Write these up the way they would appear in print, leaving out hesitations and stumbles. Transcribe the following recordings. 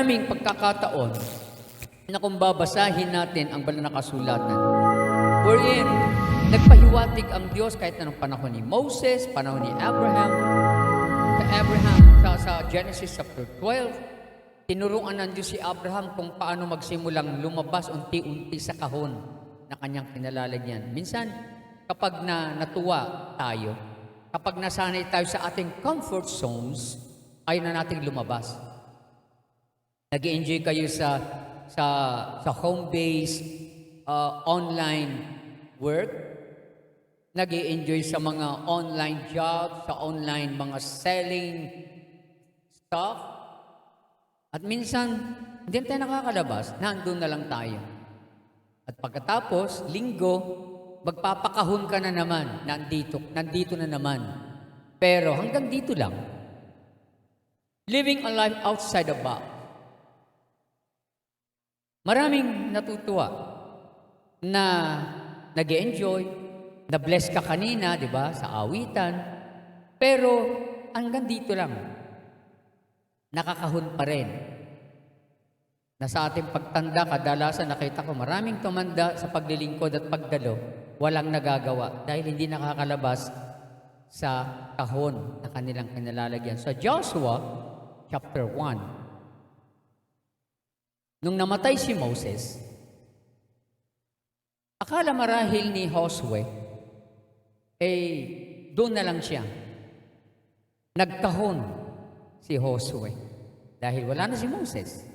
maraming pagkakataon na kung babasahin natin ang banal na kasulatan, wherein nagpahiwatig ang Diyos kahit anong panahon ni Moses, panahon ni Abraham, sa Genesis chapter 12, tinuruan ng Diyos si Abraham kung paano magsimulang lumabas unti-unti sa kahon na kanyang kinalalagyan. Minsan, kapag natuwa tayo, kapag nasanay tayo sa ating comfort zones, ayaw na nating lumabas. Nag-i-enjoy kayo sa home-based online work, nag-i-enjoy sa mga online jobs, sa online mga selling stuff. At minsan, hindi tayo nakakalabas, nandun na lang tayo. At pagkatapos, linggo, magpapakahon ka na naman, nandito na naman. Pero hanggang dito lang. Living a life outside the box. Maraming natutuwa na nag-enjoy, na-bless ka kanina, di ba, sa awitan. Pero hanggang dito lang, nakakahon pa rin. Na sa ating pagtanda, kadalasan nakita ko maraming tumanda sa paglilingkod at pagdalo, walang nagagawa dahil hindi nakakalabas sa kahon na kanilang kinalalagyan. Sa Joshua chapter 1, nung namatay si Moses, akala marahil ni Josue, doon na lang siya. Nagkahon si Josue dahil wala na si Moses.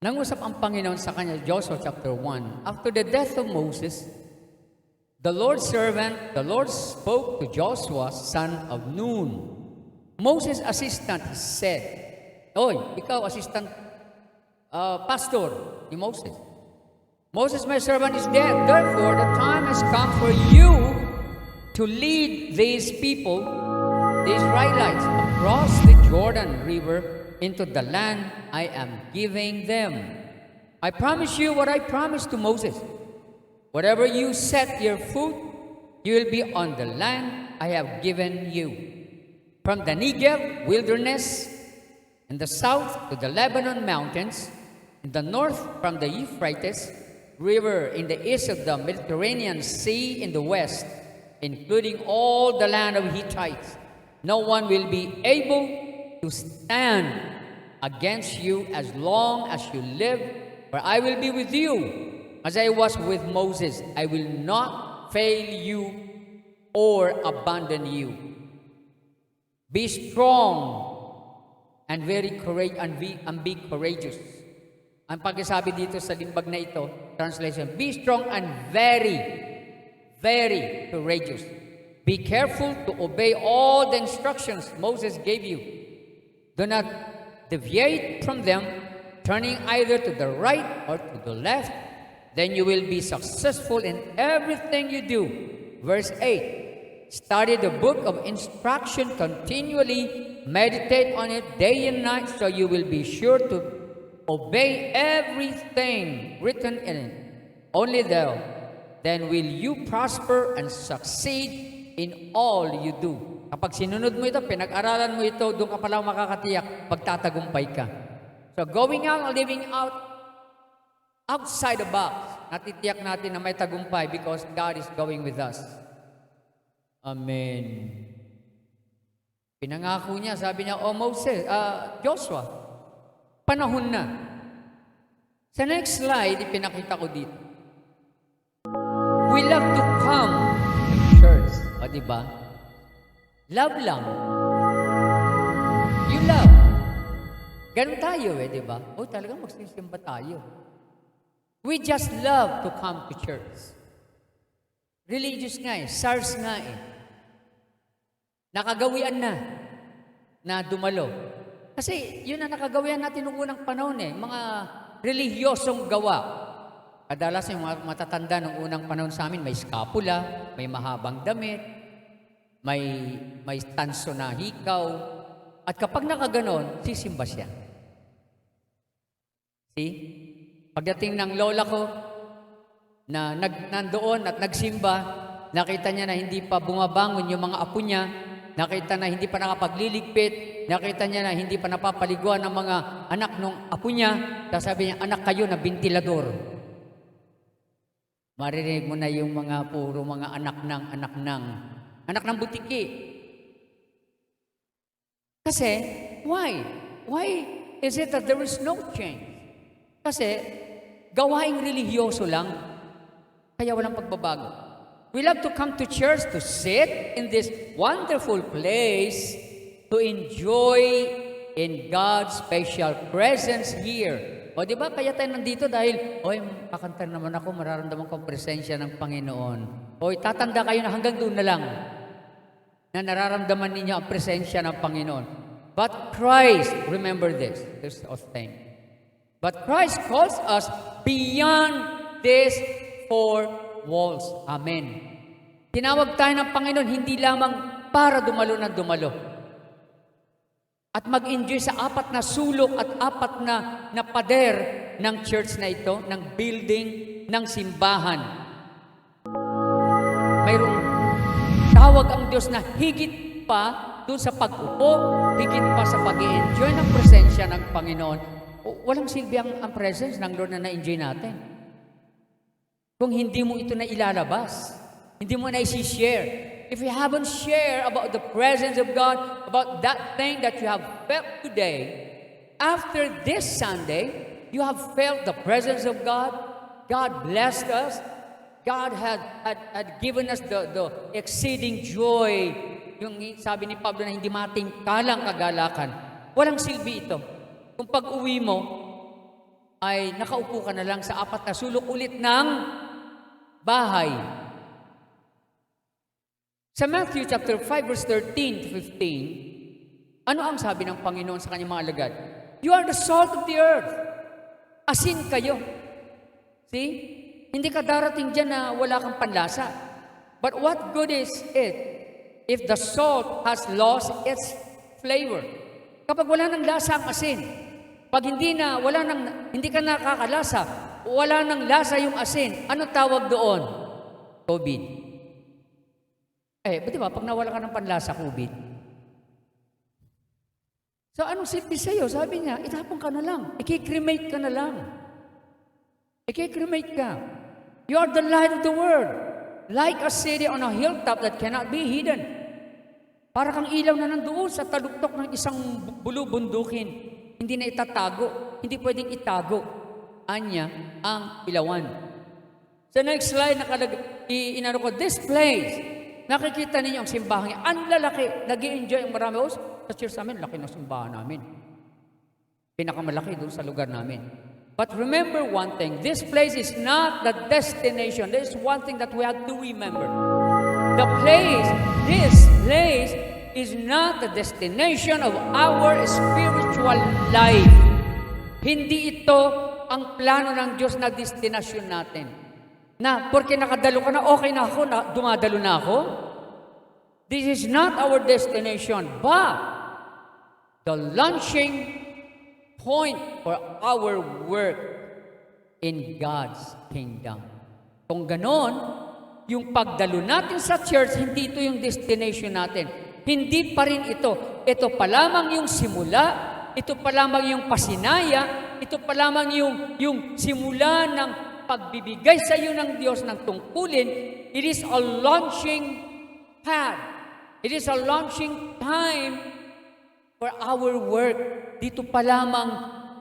Nangusap ang Panginoon sa kanya, Joshua chapter 1. After the death of Moses, the Lord's servant, the Lord spoke to Joshua, son of Nun. Moses' assistant said, Oy, ikaw assistant pastor ni Moses. Moses, my servant, is dead. Therefore, the time has come for you to lead these people, the Israelites, across the Jordan River into the land I am giving them. I promise you what I promised to Moses. Whatever you set your foot, you will be on the land I have given you. From the Negev wilderness in the south to the Lebanon mountains, in the north from the Euphrates River, in the east of the Mediterranean Sea, in the west, including all the land of Hittites. No one will be able to stand against you as long as you live, for I will be with you. As I was with Moses, I will not fail you or abandon you. Be strong and be courageous. Ang pagkasabi dito sa limbag na ito, translation, be strong and very, very courageous. Be careful to obey all the instructions Moses gave you. Do not deviate from them, turning either to the right or to the left. Then you will be successful in everything you do. Verse 8, study the book of instruction continually, meditate on it day and night, so you will be sure to obey everything written in it. Only then will you prosper and succeed in all you do. Kapag sinunod mo ito, pinag-aralan mo ito, doon ka pala makakatiyak, pagtatagumpay ka. So going out and living outside the box, natitiyak natin na may tagumpay because God is going with us. Amen. Pinangako niya, sabi niya, Joshua, panahon na. Sa next slide, ipinakita ko dito. We love to come to church. O, diba? Love lang. You love. Ganun tayo diba? O, talagang magsisimba tayo. We just love to come to church. Religious nga SARS nga Nakagawian na dumalo. Kasi yun na nakagawian natin noong unang panahon mga relihiyosong gawa. Kadalas yung mga matatanda noong unang panahon sa amin, may skapula, may mahabang damit, may tanso na hikaw, at kapag nakaganon, sisimba siya. See? Pagdating ng lola ko, na nandoon at nagsimba, nakita niya na hindi pa bumabangon yung mga apo niya, nakita na hindi pa nakapagliligpit, nakita niya na hindi pa napapaliguan ng mga anak ng apo niya, sasabi niya, anak kayo na bentilador. Maririnig mo na yung mga puro mga anak ng butiki. Kasi, why? Why is it that there is no change? Kasi, gawaing relihiyoso lang, kaya walang pagbabago. We love to come to church to sit in this wonderful place to enjoy in God's special presence here. O di ba kaya tayo nandito dahil, oy, kakanta naman ako, mararamdaman ko ang presensya ng Panginoon. Oy, tatanda kayo na hanggang doon na lang na nararamdaman ninyo ang presensya ng Panginoon. But Christ, remember this a thing. But Christ calls us beyond these four walls. Amen. Tinawag tayo ng Panginoon hindi lamang para dumalo na dumalo at mag-enjoy sa apat na sulok at apat na pader ng church na ito, ng building, ng simbahan. Mayroong tawag ang Diyos na higit pa doon sa pag-upo, higit pa sa pag-i-enjoy ng presensya ng Panginoon. Walang silbi ang presence ng Lord na na-enjoy natin. Kung hindi mo ito na ilalabas, hindi mo na isi-share. If you haven't shared about the presence of God, about that thing that you have felt today, after this Sunday, you have felt the presence of God. God blessed us. God had given us the exceeding joy. Yung sabi ni Pablo na hindi matingkalang kagalakan. Walang silbi ito. Kung pag-uwi mo, ay nakaupo ka na lang sa apat na sulok ulit ng bahay. Sa Matthew chapter 5 verse 13 to 15, ano ang sabi ng Panginoon sa kanyang mga alagad? You are the salt of the earth. Asin kayo. See? Hindi ka darating dyan na wala kang panlasa. But what good is it if the salt has lost its flavor? Kapag wala nang lasa ang asin, pag hindi ka nakakalasa, wala nang lasa yung asin, ano tawag doon? COVID. Di ba, pag nawala ka ng panlasa, COVID. So, anong silbi sa'yo? Sabi niya, itapon ka na lang. I-cremate ka na lang. I-cremate ka. You are the light of the world. Like a city on a hilltop that cannot be hidden. Para kang ilaw na nandoon sa taluktok ng isang bulubundukin. Hindi na itatago. Hindi pwedeng itago. Anya ang ilawan. Sa next slide, inano ko, this place. Nakikita ninyo ang simbahan niya. Ang lalaki. Nag-i-enjoy ang marami. Sa church namin, laki ng simbahan namin. Pinakamalaki doon sa lugar namin. But remember one thing. This place is not the destination. There is one thing that we have to remember. This place is not the destination of our spiritual life. Hindi ito ang plano ng Diyos na destinasyon natin. Na, porque nakadalo ka na, okay na ako, dumadalo na ako. This is not our destination, but the launching point for our work in God's kingdom. Kung ganon, yung pagdalo natin sa church, hindi ito yung destination natin. Hindi pa rin ito. Ito pa lamang yung simula, ito pa lamang yung pasinaya, ito pa lamang yung simula ng pagbibigay sa iyo ng Diyos ng tungkulin. It is a launching pad. It is a launching time for our work. Dito pa lamang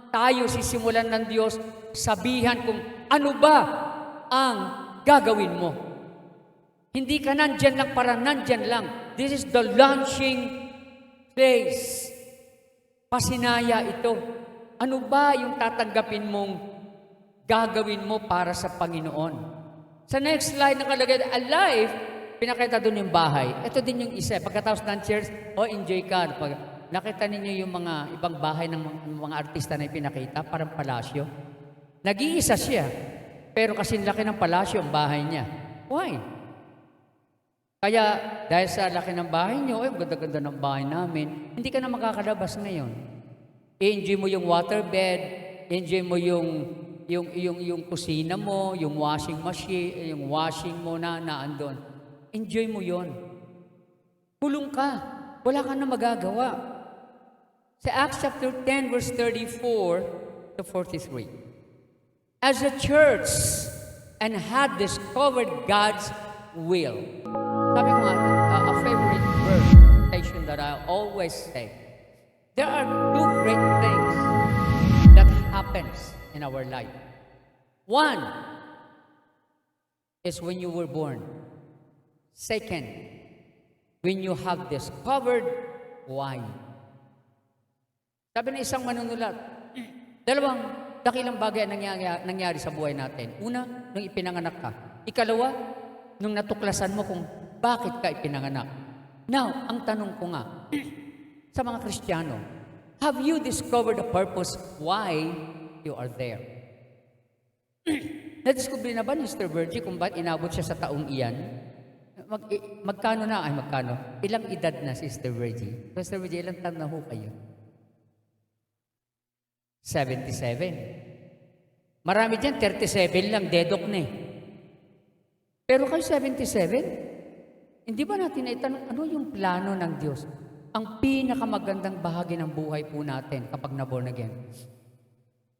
tayo sisimulan ng Diyos sabihan kung ano ba ang gagawin mo. Hindi ka nandyan lang para nandyan lang. This is the launching place. Pasinaya ito. Ano ba yung tatanggapin mong gagawin mo para sa Panginoon? Sa next slide nakalagay, alive, pinakita doon yung bahay. Ito din yung isa. Pagkatapos ng church, enjoy ka. Pag nakita ninyo yung mga ibang bahay ng mga artista na ipinakita, parang palasyo. Nag-iisa siya, pero kasing laki ng palasyo ang bahay niya. Why? Kaya, dahil sa laki ng bahay niyo, ganda-ganda ng bahay namin, hindi ka na makakalabas ngayon. I-enjoy mo yung waterbed, enjoy mo yung kusina mo, yung washing machine, yung washing mo na andon. Enjoy mo yon. Kulong ka. wala ka na magagawa. Sa Acts chapter 10, verse 34 to 43. As a church and had discovered God's will. Sabi ko nga, a favorite verse that I always say, there are two great things that happens in our life. One is when you were born. Second, when you have discovered why. Sabi ng isang manunulat, dalawang dakilang bagay ang nangyari sa buhay natin. Una, nung ipinanganak ka. Ikalawa, nung natuklasan mo kung bakit ka ipinanganak. Now, ang tanong ko nga, sa mga Kristiyano, have you discovered the purpose why you are there? Na-discover na ba ni Sister Virgie kung ba't inabot siya sa taong iyan? Magkano? Ilang edad na, Sister Virgie? Sister Virgie, ilang taon na ho kayo? 77. Marami dyan, 37 lang, dedok na eh. Pero kayo 77? Hindi ba natin naitanong, ano yung plano ng Diyos? Ang pinakamagandang bahagi ng buhay po natin kapag na-born again,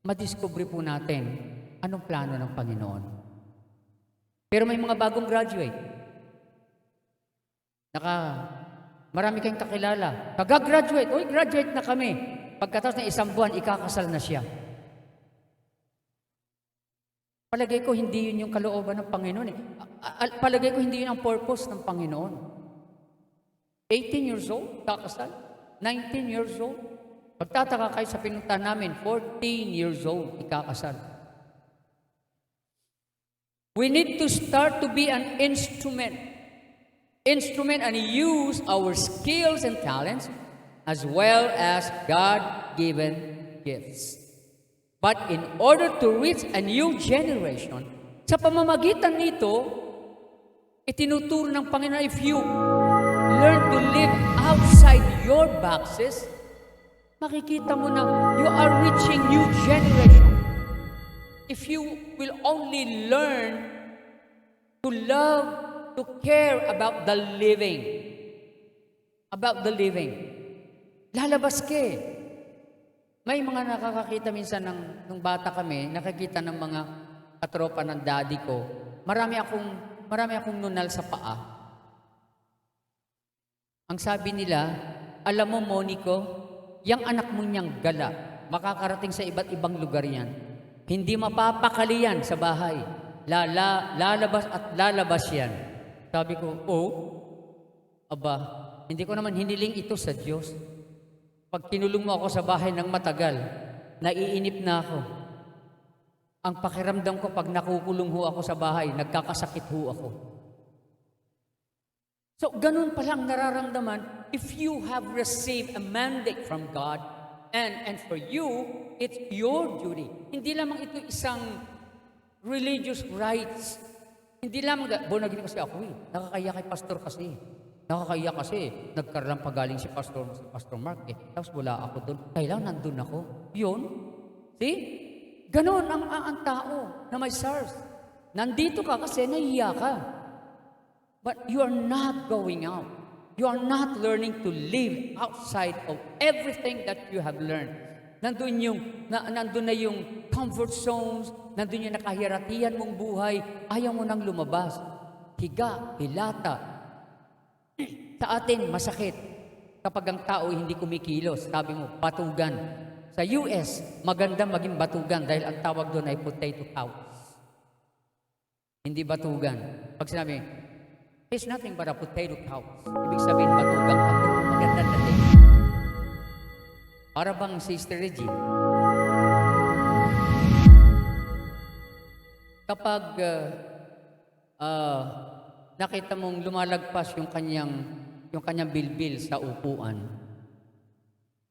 madiscover po natin anong plano ng Panginoon. Pero may mga bagong graduate. Marami kayong kakilala. Kagagraduate, graduate na kami. Pagkatapos ng isang buwan, ikakasal na siya. Palagay ko, hindi yun yung kalooban ng Panginoon. Palagay ko, hindi yun ang purpose ng Panginoon. 18 years old, kakasal. 19 years old. Pagtataka kayo sa pinunta namin, 14 years old, ikakasal. We need to start to be an instrument and use our skills and talents as well as God-given gifts. But in order to reach a new generation, sa pamamagitan nito, itinuturo ng Panginoon, if you learn to live outside your boxes, makikita mo na you are reaching new generation. If you will only learn to love, to care about the living, lalabas ka eh. May mga nakakakita minsan nung bata kami, nakakita ng mga katropa ng daddy ko, marami akong nunal sa paa. Ang sabi nila, alam mo Monico, yung anak mo niyang gala, makakarating sa iba't ibang lugar yan. Hindi mapapakali yan sa bahay. Lalabas at lalabas yan. Sabi ko, hindi ko naman hiniling ito sa Diyos. Pag kinulong mo ako sa bahay ng matagal, naiinip na ako. Ang pakiramdam ko pag nakukulong ho ako sa bahay, nagkakasakit ho ako. So, ganun palang nararamdaman if you have received a mandate from God and for you, it's your duty. Hindi lamang ito isang religious rights. Hindi lamang, bonagin kasi ako nakakaya kay pastor kasi. Nakakaya kasi, nagkaroon pagaling si Pastor Mark tapos wala ako doon. Kailangan nandun ako. Yun. See? Ganon ang tao na may SARS. Nandito ka kasi nahiya ka. But you are not going out. You are not learning to live outside of everything that you have learned. Nandun na yung comfort zones, nandun yung nakahiratian mong buhay, ayaw mo nang lumabas. Higa, hilata. Sa atin, masakit kapag ang tao hindi kumikilos. Sabi mo, batugan. Sa US, maganda maging batugan dahil ang tawag doon ay potato couch. Hindi batugan. Pag sinabi, it's nothing but a potato couch. Ibig sabihin, batugan ka. Maganda na din. Para bang Sister Reggie? Kapag nakita mong lumalagpas yung kanyang bilbil sa upuan,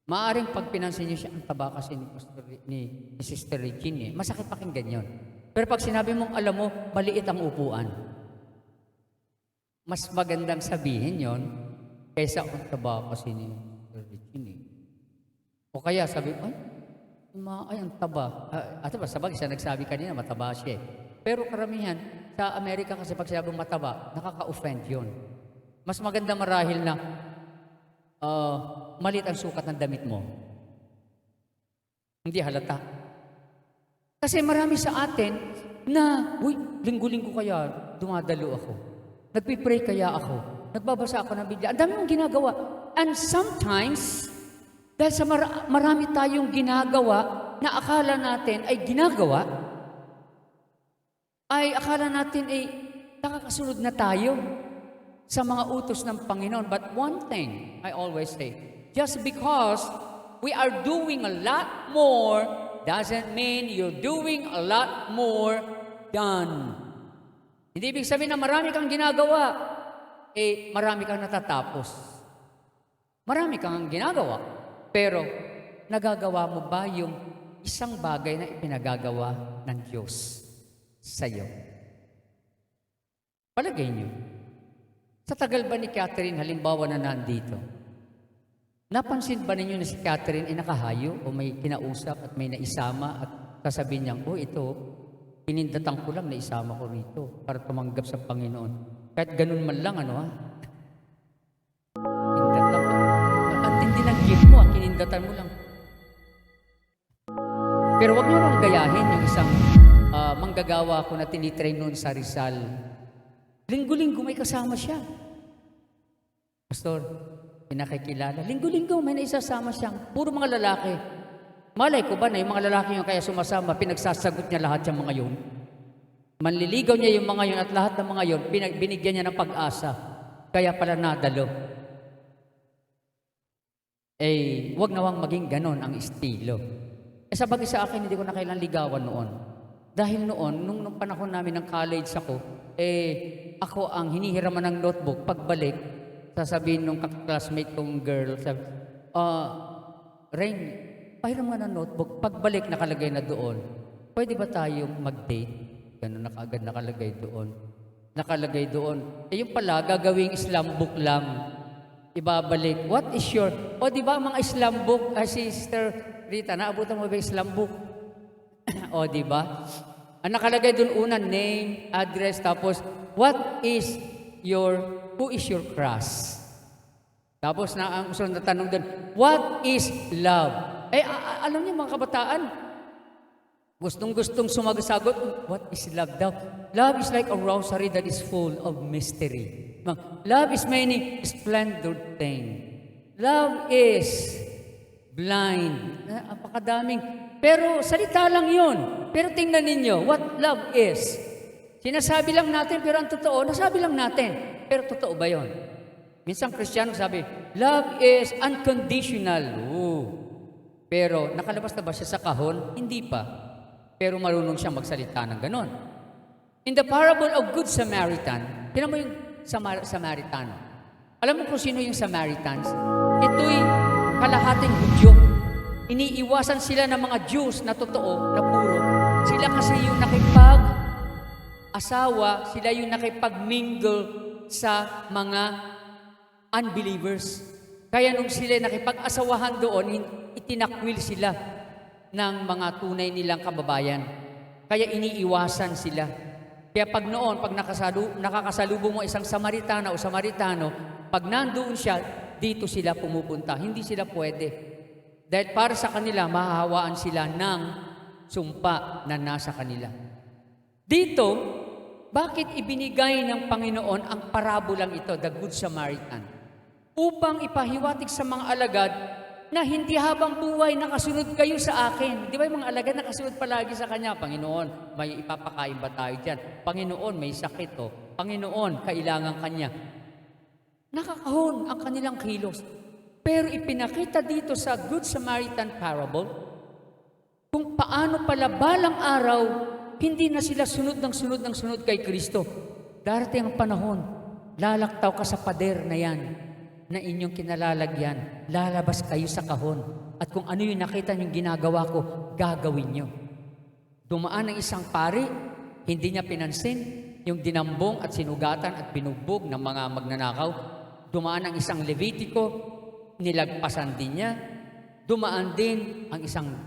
maaaring pag pinansin niyo siya, ang taba kasi ni Sister Regine, masakit pakinggan yun. Pero pag sinabi mong, alam mo, maliit ang upuan, mas magandang sabihin yon kaysa ang taba kasi ni Sister Regine. O kaya sabi, ay, ang taba. Sabagay siya nagsabi kanina, mataba siya. Pero karamihan, sa Amerika kasi pag sinabing mataba, nakaka-offend yun. Mas maganda marahil na, maliit ang sukat ng damit mo. Hindi halata. Kasi marami sa atin na, linggo-linggo kaya dumadalo ako. Nagpipray kaya ako. Nagbabasa ako ng Biblia. Ang dami mong ginagawa. And sometimes, dahil sa marami tayong ginagawa na akala natin ay ginagawa, ay akala natin ay nakakasunod na tayo sa mga utos ng Panginoon. But one thing I always say, just because we are doing a lot more doesn't mean you're doing a lot more done. Hindi ibig sabihin na marami kang ginagawa, marami kang natatapos. Marami kang ginagawa, pero nagagawa mo ba yung isang bagay na ipinagagawa ng Diyos sa iyo? Palagay niyo, sa tagal ba ni Catherine, halimbawa na nandito, napansin ba ninyo na si Catherine ay nakahayo o may kinausap at may naisama at sasabihin niyang, ito, pinindatan ko lang na isama ko rito para tumanggap sa Panginoon. Kahit ganun man lang, Pindatan mo. Ang tindi ng gift mo, kinindatan mo lang. Pero wag niyo nang gayahin yung isang manggagawa ko na tinitrain noon sa Rizal. Linggo-linggo may kasama siya. Pastor, pinakikilala. Linggo-linggo may naisasama siyang puro mga lalaki. Malay ko ba na yung mga lalaki yung kaya sumasama, pinagsasagot niya lahat yung mga yun? Manliligaw niya yung mga yun at lahat ng mga yun, binigyan niya ng pag-asa. Kaya pala nadalo. Wag nawang maging ganon ang estilo. Sa bagay sa akin, hindi ko na kailangan ligawan noon. Dahil noon, nung panahon namin ng college ako ang hinihiraman ng notebook. Pagbalik, sasabihin nung classmate kong girl, Rain, pahiram nga ng notebook. Pagbalik, nakalagay na doon. Pwede ba tayong mag-date? Ganun na kaagad nakalagay doon. Nakalagay doon. Yung pala, gagawing Islam book lang. Ibabalik. What is your... di ba mga Islam book, Sister Rita, naabutan mo ba Islam book? Di ba? Ang nakalagay doon una, name, address, tapos, who is your crush? Tapos ang sunod na tanong doon, what is love? Alam niyo mga kabataan, gustong-gustong sumasagot, what is love daw? Love is like a rosary that is full of mystery. Love is many splendid things. Love is blind. Apakadaming. Pero salita lang yun. Pero tingnan ninyo, what love is. Sinasabi lang natin, pero ang totoo, nasabi lang natin. Pero totoo ba yun? Minsan Kristiyano sabi, love is unconditional. Pero nakalabas na ba siya sa kahon? Hindi pa. Pero marunong siyang magsalita ng ganon. In the parable of Good Samaritan, tinan mo yung Samaritano. Alam mo kung sino yung Samaritans? Ito'y kalahating Hudyo. Iniiwasan sila ng mga Jews na totoo, na puro. Sila kasi yung nakipag-asawa, sila yung nakipag-mingle sa mga unbelievers. Kaya nung sila nakipag-asawahan doon, itinakwil sila ng mga tunay nilang kababayan. Kaya iniiwasan sila. Kaya pag nakakasalubong mo isang Samaritana o Samaritano, pag nandoon siya, dito sila pumupunta. Hindi sila pwede. Dahil para sa kanila, mahahawaan sila ng sumpa na nasa kanila. Dito, bakit ibinigay ng Panginoon ang parabolang ito, the Good Samaritan? Upang ipahiwatig sa mga alagad na hindi habang buhay nakasunod kayo sa akin. Di ba yung mga alagad nakasunod palagi sa Kanya? Panginoon, may ipapakain ba tayo dyan? Panginoon, may sakit o. Panginoon, kailangan Kanya. Nakakahon ang kanilang kilos. Pero ipinakita dito sa Good Samaritan parable kung paano pala balang araw hindi na sila sunod kay Kristo. Darating ang panahon, lalaktaw ka sa pader na yan na inyong kinalalagyan, lalabas kayo sa kahon. At kung ano yung nakita niyong ginagawa ko, gagawin niyo. Dumaan ang isang pari, hindi niya pinansin yung dinambong at sinugatan at binugbog ng mga magnanakaw. Dumaan ang isang Levitiko, nilagpasan din niya. Dumaan din ang isang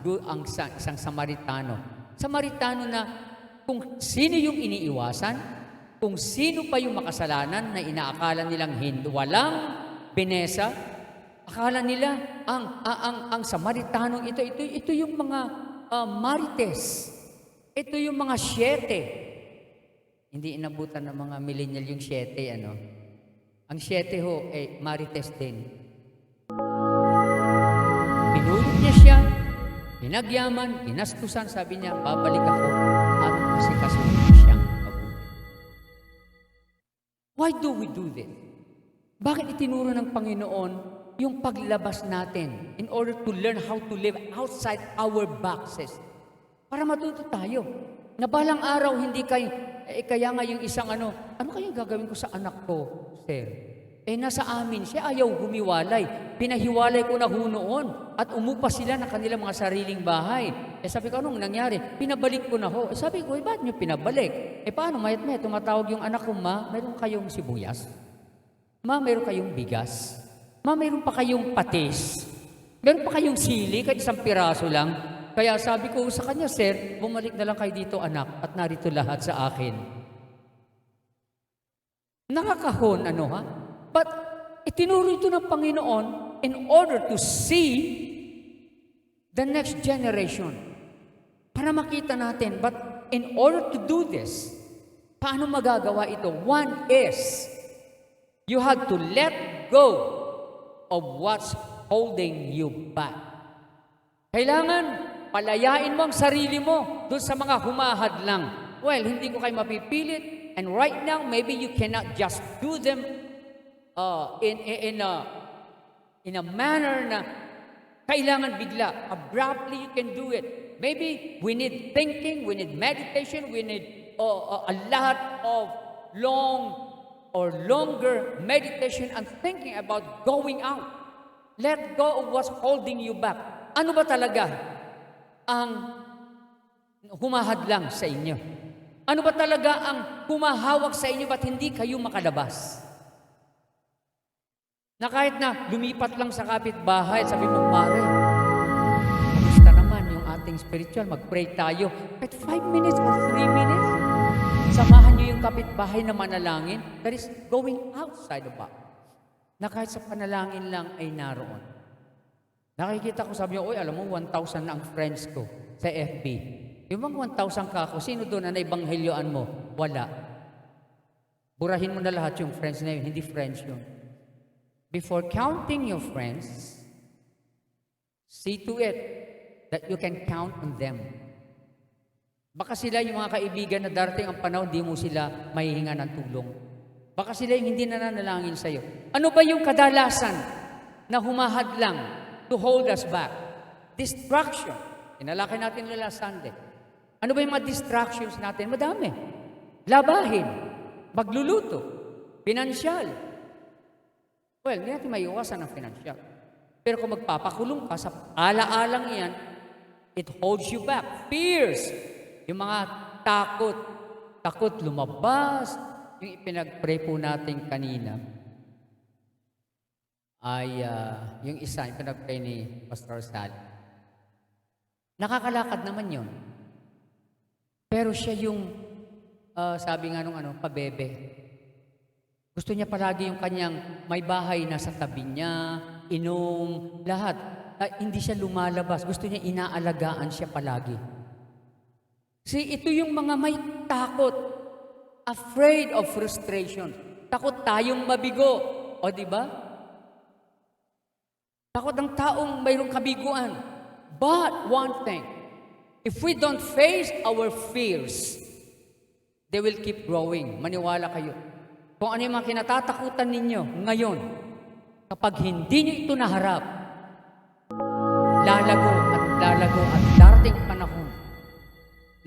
Samaritano. Samaritano na kung sino yung iniiwasan, kung sino pa yung makasalanan na inaakala nilang walang binesa, Akala nila ang Samaritanong ito yung mga marites. Ito yung mga 7. Hindi inabutan ng mga millennial yung 7, ano. Ang 7 ho, marites din. Pinulot niya siya, pinagyaman, ginastusan, sabi niya, babalik ako at asikasuhin siyang mabuti. Why do we do this? Bakit itinuro ng Panginoon yung paglabas natin in order to learn how to live outside our boxes? Para matuto tayo. Na balang araw, hindi kayo, kaya nga yung isang ano kayang gagawin ko sa anak ko, sir? Nasa amin, siya ayaw humiwalay. Pinahiwalay ko na noon at umupa sila ng kanilang mga sariling bahay. Sabi ko, anong nangyari? Pinabalik ko na ho. Sabi ko, ba't nyo pinabalik? Paano? Mayat-mayat, tumatawag yung anak ko, ma, meron kayong sibuyas? Ma, meron kayong bigas? Ma, meron pa kayong patis? Meron pa kayong sili, kahit isang piraso lang? Kaya sabi ko sa kanya, sir, bumalik na lang kayo dito, anak, at narito lahat sa akin. Nakakahon, ano ha? But itinuro ito ng Panginoon in order to see the next generation. Para makita natin, but in order to do this, paano magagawa ito? One is, you have to let go of what's holding you back. Kailangan palayain mo ang sarili mo doon sa mga humahadlang. Well, hindi ko kayo mapipilit, and right now, maybe you cannot just do them in a manner na kailangan bigla. Abruptly, you can do it. Maybe we need thinking, we need meditation, we need a lot of long or longer meditation and thinking about going out. Let go of what's holding you back. Ano ba talaga ang humahadlang sa inyo? Ano ba talaga ang humahawak sa inyo ba't hindi kayo makalabas? Na kahit na lumipat lang sa kapitbahay, sabi mo, pare, kamusta naman yung ating spiritual? Mag-pray tayo. Kahit 5 minutes or 3 minutes, samahan niyo yung kapitbahay na manalangin. That is going outside the box. Na kahit sa panalangin lang ay naroon. Nakikita ko, sabi niyo, alam mo, 1,000 na ang friends ko sa FB. Yung mga 1,000 ka ako, sino doon na naibanghelyoan mo? Wala. Burahin mo na lahat yung friends na yun, hindi friends yun. Before counting your friends, see to it that you can count on them. Baka sila yung mga kaibigan na darating ang panahon, di mo sila mahihinga ng tulong. Baka sila yung hindi nananalangin sa'yo. Ano ba yung kadalasan na humahadlang to hold us back? Distraction. Inalakay natin nila Sunday. Ano ba yung mga distractions natin? Madami. Labahin, magluluto, pinansyal. Well, hindi natin maiiwasan ang financial. Pero kung magpapakulong ka sa ala-alang iyan, it holds you back. Fears. Yung mga takot lumabas. Yung ipinag-pray po natin kanina ay yung isa, yung pinag-pray ni Pastor Sal. Nakakalakad naman yun. Pero siya yung, sabi nga nung pabebe. Gusto niya palagi yung kanyang may bahay na sa tabi niya, inom, lahat. Hindi siya lumalabas. Gusto niya inaalagaan siya palagi. See, ito yung mga may takot. Afraid of frustration. Takot tayong mabigo. O, di ba? Takot ang taong mayroong kabiguan. But one thing, if we don't face our fears, they will keep growing. Maniwala kayo. Kung ano yung mga kinatatakutan ninyo ngayon, kapag hindi nyo ito naharap, lalago at darating panahon.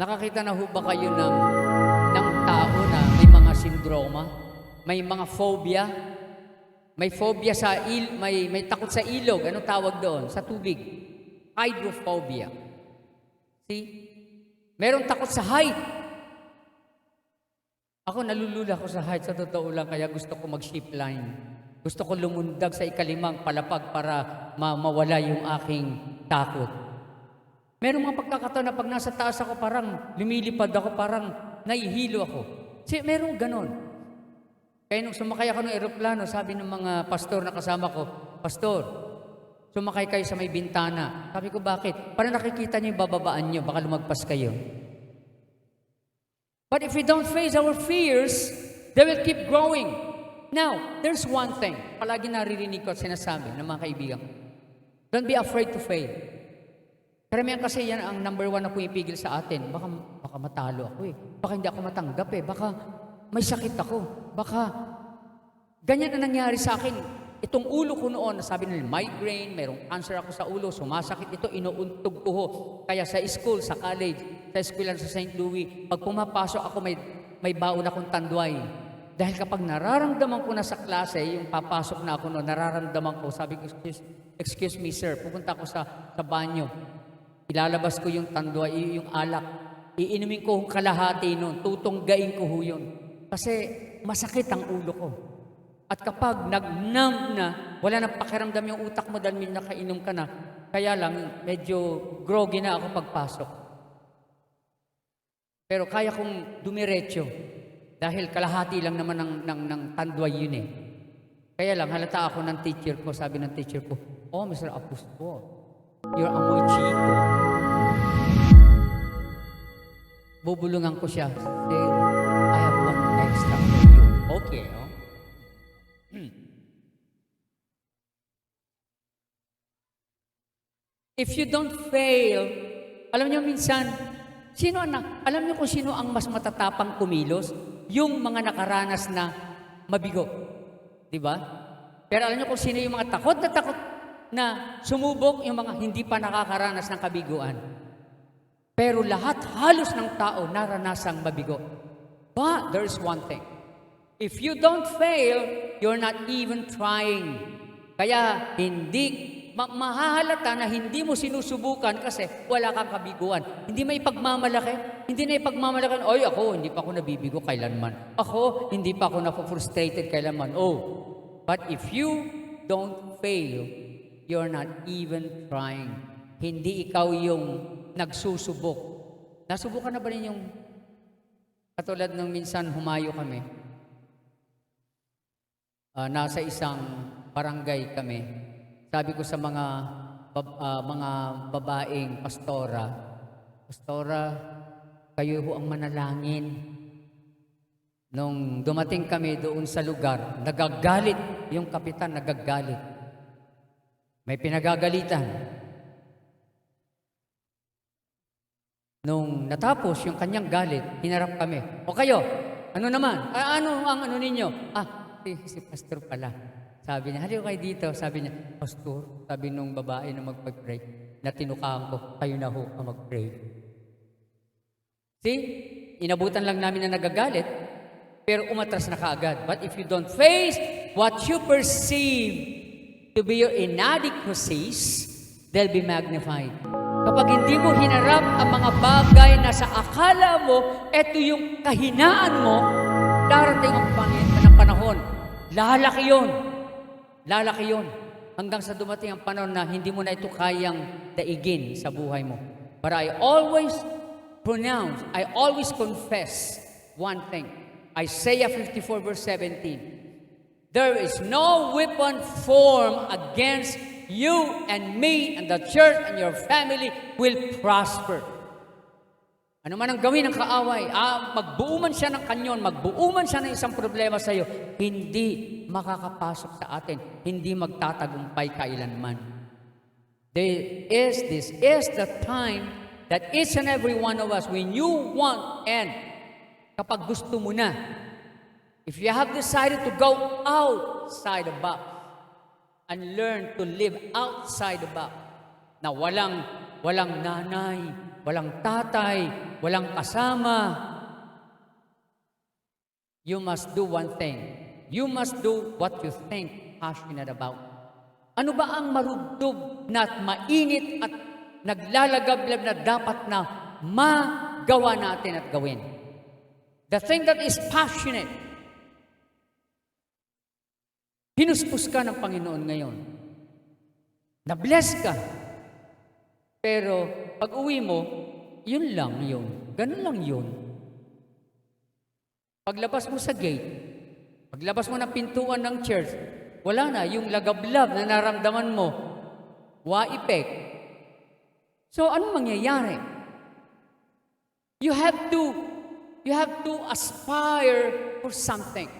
Nakakita na ho ba kayo ng tao na may mga sindroma, may mga phobia, may phobia sa may takot sa ilog, anong tawag doon? Sa tubig. Hydrophobia. See? Meron takot sa height. Ako, nalulula ko sa height. Sa totoo lang, kaya gusto ko mag-ship line. Gusto ko lumundag sa ikalimang palapag para mawala yung aking takot. Meron mga pagkakataon na pag nasa taas ako, parang lumilipad ako, parang nahihilo ako. Meron ganon. Kaya nung sumakay ako ng eroplano, sabi ng mga pastor na kasama ko, Pastor, sumakay kayo sa may bintana. Sabi ko, bakit? Para nakikita niyo yung bababaan niyo, baka lumagpas kayo. But if we don't face our fears, they will keep growing. Now, there's one thing, palagi naririnig ko at sinasabi ng mga kaibigan. Don't be afraid to fail. Karamihan kasi yan ang number one na pumipigil sa atin. Baka matalo ako eh. Baka hindi ako matanggap eh. Baka may sakit ako. Baka ganyan ang nangyari sa akin. Itong ulo ko noon, sabi nila, migraine, mayroong cancer ako sa ulo, sumasakit ito, inuuntog ko ho. Kaya sa school, sa college, sa eskwelahan sa St. Louis, pag pumapasok ako, may baon akong tanduay. Dahil kapag nararamdaman ko na sa klase, yung papasok na ako noon, nararamdaman ko, sabi ko, excuse me sir, pupunta ako sa banyo. Ilalabas ko yung tanduay, yung alak. Iinumin ko yung kalahati noon, tutunggain ko ho yun. Kasi masakit ang ulo ko. At kapag nag-numb na, wala nang pakiramdam yung utak mo dahil may nakainom ka na, kaya lang, medyo groggy na ako pagpasok. Pero kaya kong dumiretso dahil kalahati lang naman ng tanduay yun eh. Kaya lang, halata ako ng teacher ko, sabi ng teacher ko, oh, Mr. Apostol, you're amoy chico. Bubulungan ko siya. Say, I have one extra for you. Okay, oh. If you don't fail, alam niyo minsan, alam niyo kung sino ang mas matatapang kumilos? Yung mga nakaranas na mabigo. Di ba? Pero alam niyo kung sino yung mga takot na sumubok, yung mga hindi pa nakakaranas ng kabiguan. Pero lahat halos ng tao naranasang mabigo. But there's one thing. If you don't fail, you're not even trying. Kaya hindi mahahalata na hindi mo sinusubukan kasi wala kang kabiguan. Hindi may pagmamalaki. Hindi na ipagmamalaki, oy ako, hindi pa ako nabibigo kailanman. Ako, hindi pa ako na-frustrated kailanman. Oh, but if you don't fail, you're not even trying. Hindi ikaw yung nagsusubok. Nasubukan na ba ninyong katulad nung minsan humayo kami? Nasa isang barangay kami. Sabi ko sa mga babaeng pastora, kayo ho ang manalangin. Nung dumating kami doon sa lugar, nagagalit yung kapitan, nagagalit. May pinagagalitan. Nung natapos yung kanyang galit, hinarap kami. O kayo, ano naman? Ano ang ano ninyo? Si pastor pala. Sabi niya, halika kayo dito. Sabi niya, pastor, sabi nung babae na magpag-pray, na tinukaan ko, kayo na ho ang mag-pray. See? Inabutan lang namin na nagagalit, pero umatras na kaagad. But if you don't face what you perceive to be your inadequacies, they'll be magnified. Kapag hindi mo hinarap ang mga bagay na sa akala mo, eto yung kahinaan mo, darating ang panahon. Lalaki yun. Hanggang sa dumating ang panahon na hindi mo na ito kayang daigin sa buhay mo. But I always confess one thing. Isaiah 54 verse 17. There is no weapon formed against you and me and the church and your family will prosper. Ano man ang gawin ng kaaway, magbuo man siya ng kanyon, magbuo man siya ng isang problema sa iyo, hindi makakapasok sa atin, hindi magtatagumpay kailanman. This is the time that each and every one of us, when you want and kapag gusto mo na, if you have decided to go outside the box and learn to live outside the box, na walang nanay, walang tatay, walang kasama, you must do one thing. You must do what you think passionate about. Ano ba ang marugdog na at mainit at naglalagablab na dapat na magawa natin at gawin? The thing that is passionate. Hinuspos ka ng Panginoon ngayon. Na-bless ka. Pero pag uwi mo, yun lang yun. Ganun lang yun. Paglabas mo sa gate, paglabas mo ng pintuan ng church, wala na yung lagablab na naramdaman mo. Wa-epek. So, anong mangyayari? You have to aspire for something.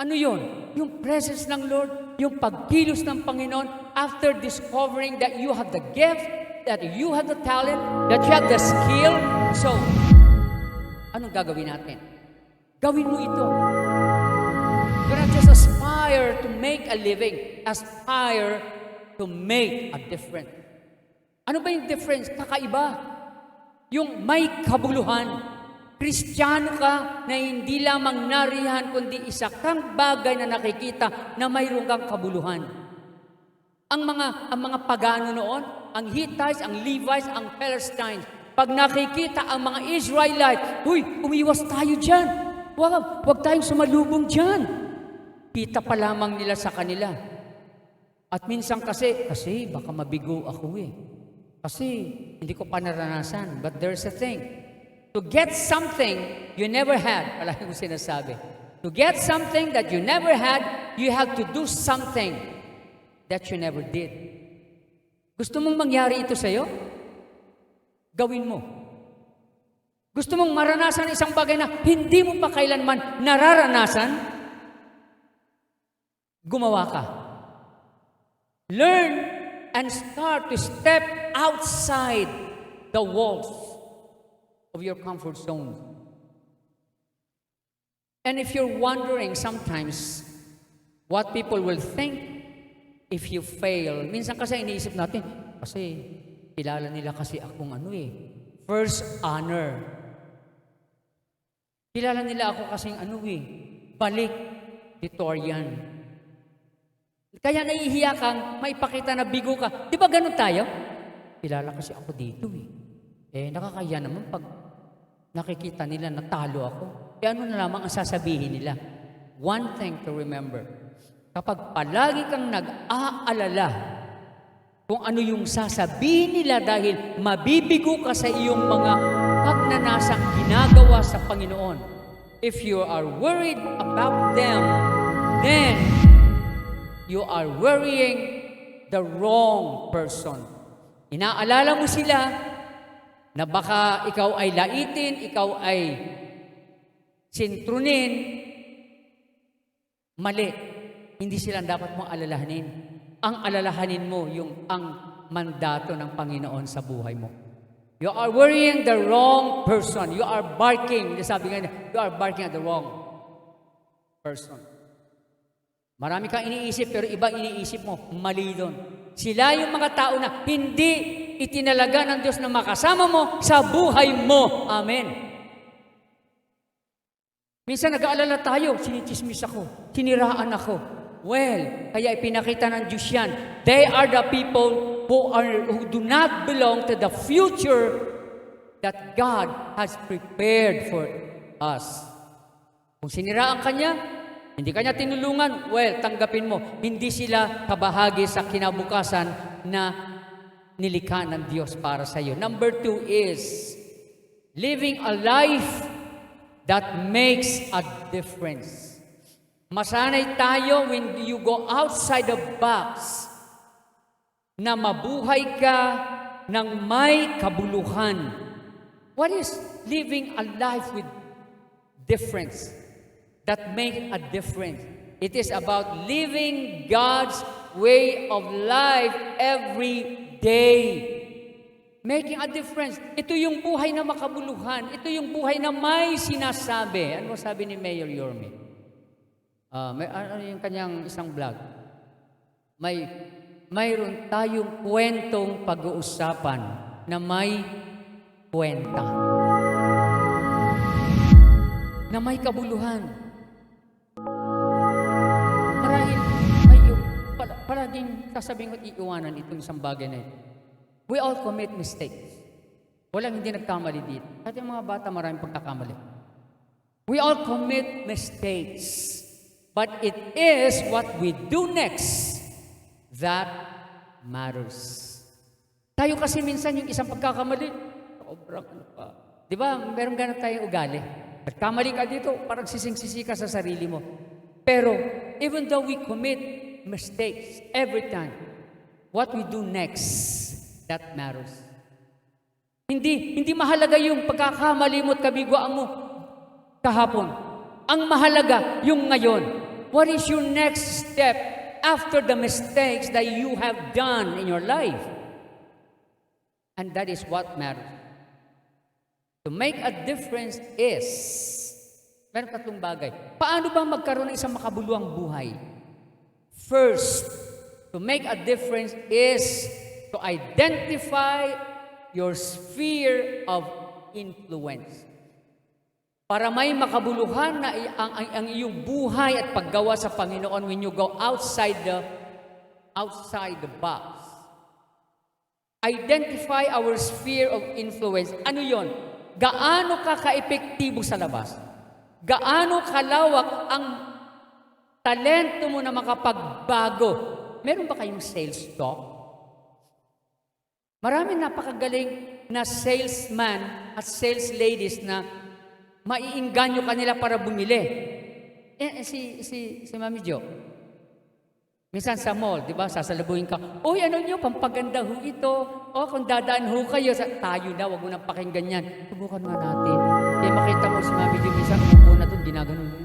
Ano yun? Yung presence ng Lord, yung pagkilos ng Panginoon after discovering that you have the gift, that you have the talent, that you have the skill. So, anong gagawin natin? Gawin mo ito. Do not just aspire to make a living. Aspire to make a difference. Ano ba yung difference? Kakaiba. Yung may kabuluhan. Kristiyano ka na hindi lamang narihan, kundi isa kang bagay na nakikita na mayroon kang kabuluhan. Ang mga pagano noon, ang Hittites, ang Levites, ang Philistines, pag nakikita ang mga Israelites, umiwas tayo dyan. Huwag tayong sumalubong dyan. Kita pa lamang nila sa kanila. At minsan kasi baka mabigo ako Kasi hindi ko pa naranasan. But there's a thing. To get something you never had, palagi ko sinasabi. To get something that you never had, you have to do something that you never did. Gusto mong mangyari ito sa'yo? Gawin mo. Gusto mong maranasan isang bagay na hindi mo pa kailanman nararanasan? Gumawa ka. Learn and start to step outside the walls of your comfort zone. And if you're wondering sometimes what people will think if you fail, minsan kasi iniisip natin, kasi kilala nila kasi akong first honor. Kilala nila ako kasing valedictorian. Kaya nahihiya kang maipakita na bigo ka. Di ba ganun tayo? Kilala kasi ako dito nakakaya naman pag nakikita nila natalo ako. Ano na lamang ang sasabihin nila? One thing to remember, kapag palagi kang nag-aalala kung ano yung sasabihin nila dahil mabibigo ka sa iyong mga pagnanasang ginagawa sa Panginoon, if you are worried about them, then you are worrying the wrong person. Inaalala mo sila na baka ikaw ay laitin, ikaw ay sintrunin, mali. Hindi sila dapat mong alalahanin. Ang alalahanin mo ang mandato ng Panginoon sa buhay mo. You are worrying the wrong person. You are barking. Sabi nga niya, you are barking at the wrong person. Marami kang iniisip, pero ibang iniisip mo, mali doon. Sila yung mga tao na hindi itinalaga ng Diyos na makasama mo sa buhay mo. Amen. Minsan nag-aalala tayo, sinichismis ako, siniraan ako. Well, kaya ipinakita ng Diyos yan. They are the people who do not belong to the future that God has prepared for us. Kung siniraan ka niya, hindi ka niya tinulungan, well, tanggapin mo. Hindi sila kabahagi sa kinabukasan na nilikha ng Diyos para sa iyo. Number 2 is living a life that makes a difference. Masanay tayo when you go outside the box na mabuhay ka ng may kabuluhan. What is living a life with difference that make a difference? It is about living God's way of life every day. Making a difference. Ito yung buhay na makabuluhan. Ito yung buhay na may sinasabi. Ano sabi ni Mayor Yorme? Ano yung kanyang isang vlog? Mayroon tayong kwentong pag-uusapan na may kwenta. Na may kabuluhan. Marahil, palaging sasabihin ko't iiwanan itong isang bagay na ito. We all commit mistakes. Walang hindi nagkamali dito. At yung mga bata maraming pagkakamali. We all commit mistakes. But it is what we do next that matters. Tayo kasi minsan yung isang pagkakamali, sobrang pa. Di ba, meron ganun tayong ugali. Nagkamali ka dito, parang sising-sisi ka sa sarili mo. Pero, even though we commit mistakes every time, what we do next, that matters. Hindi mahalaga yung pagkakamali mo at kabiguan mo kahapon. Ang mahalaga yung ngayon. What is your next step after the mistakes that you have done in your life? And that is what matters. To make a difference is, meron tatlong bagay. Paano ba magkaroon ng isang makabuluhang buhay? First, to make a difference is to identify your sphere of influence. Para may makabuluhan na ang iyong buhay at paggawa sa Panginoon when you go outside the box. Identify our sphere of influence. Ano yon? Gaano ka ka-epektibo sa labas? Gaano kalawak ang talento mo na makapagbago? Meron ba kayong sales talk? Maraming napakagaling na salesman at sales ladies na maiinganyo kanila para bumili. Si Mami Jo, minsan sa mall, di ba, sasalabuhin ka, uy, ano nyo, pampaganda ho ito. O, kung dadaan ho kayo, tayo na, wag mo nang pakinggan yan. Subukan nga natin. Kaya makita mo si Mami Jo, minsan, umupo na doon, ginaganon mo.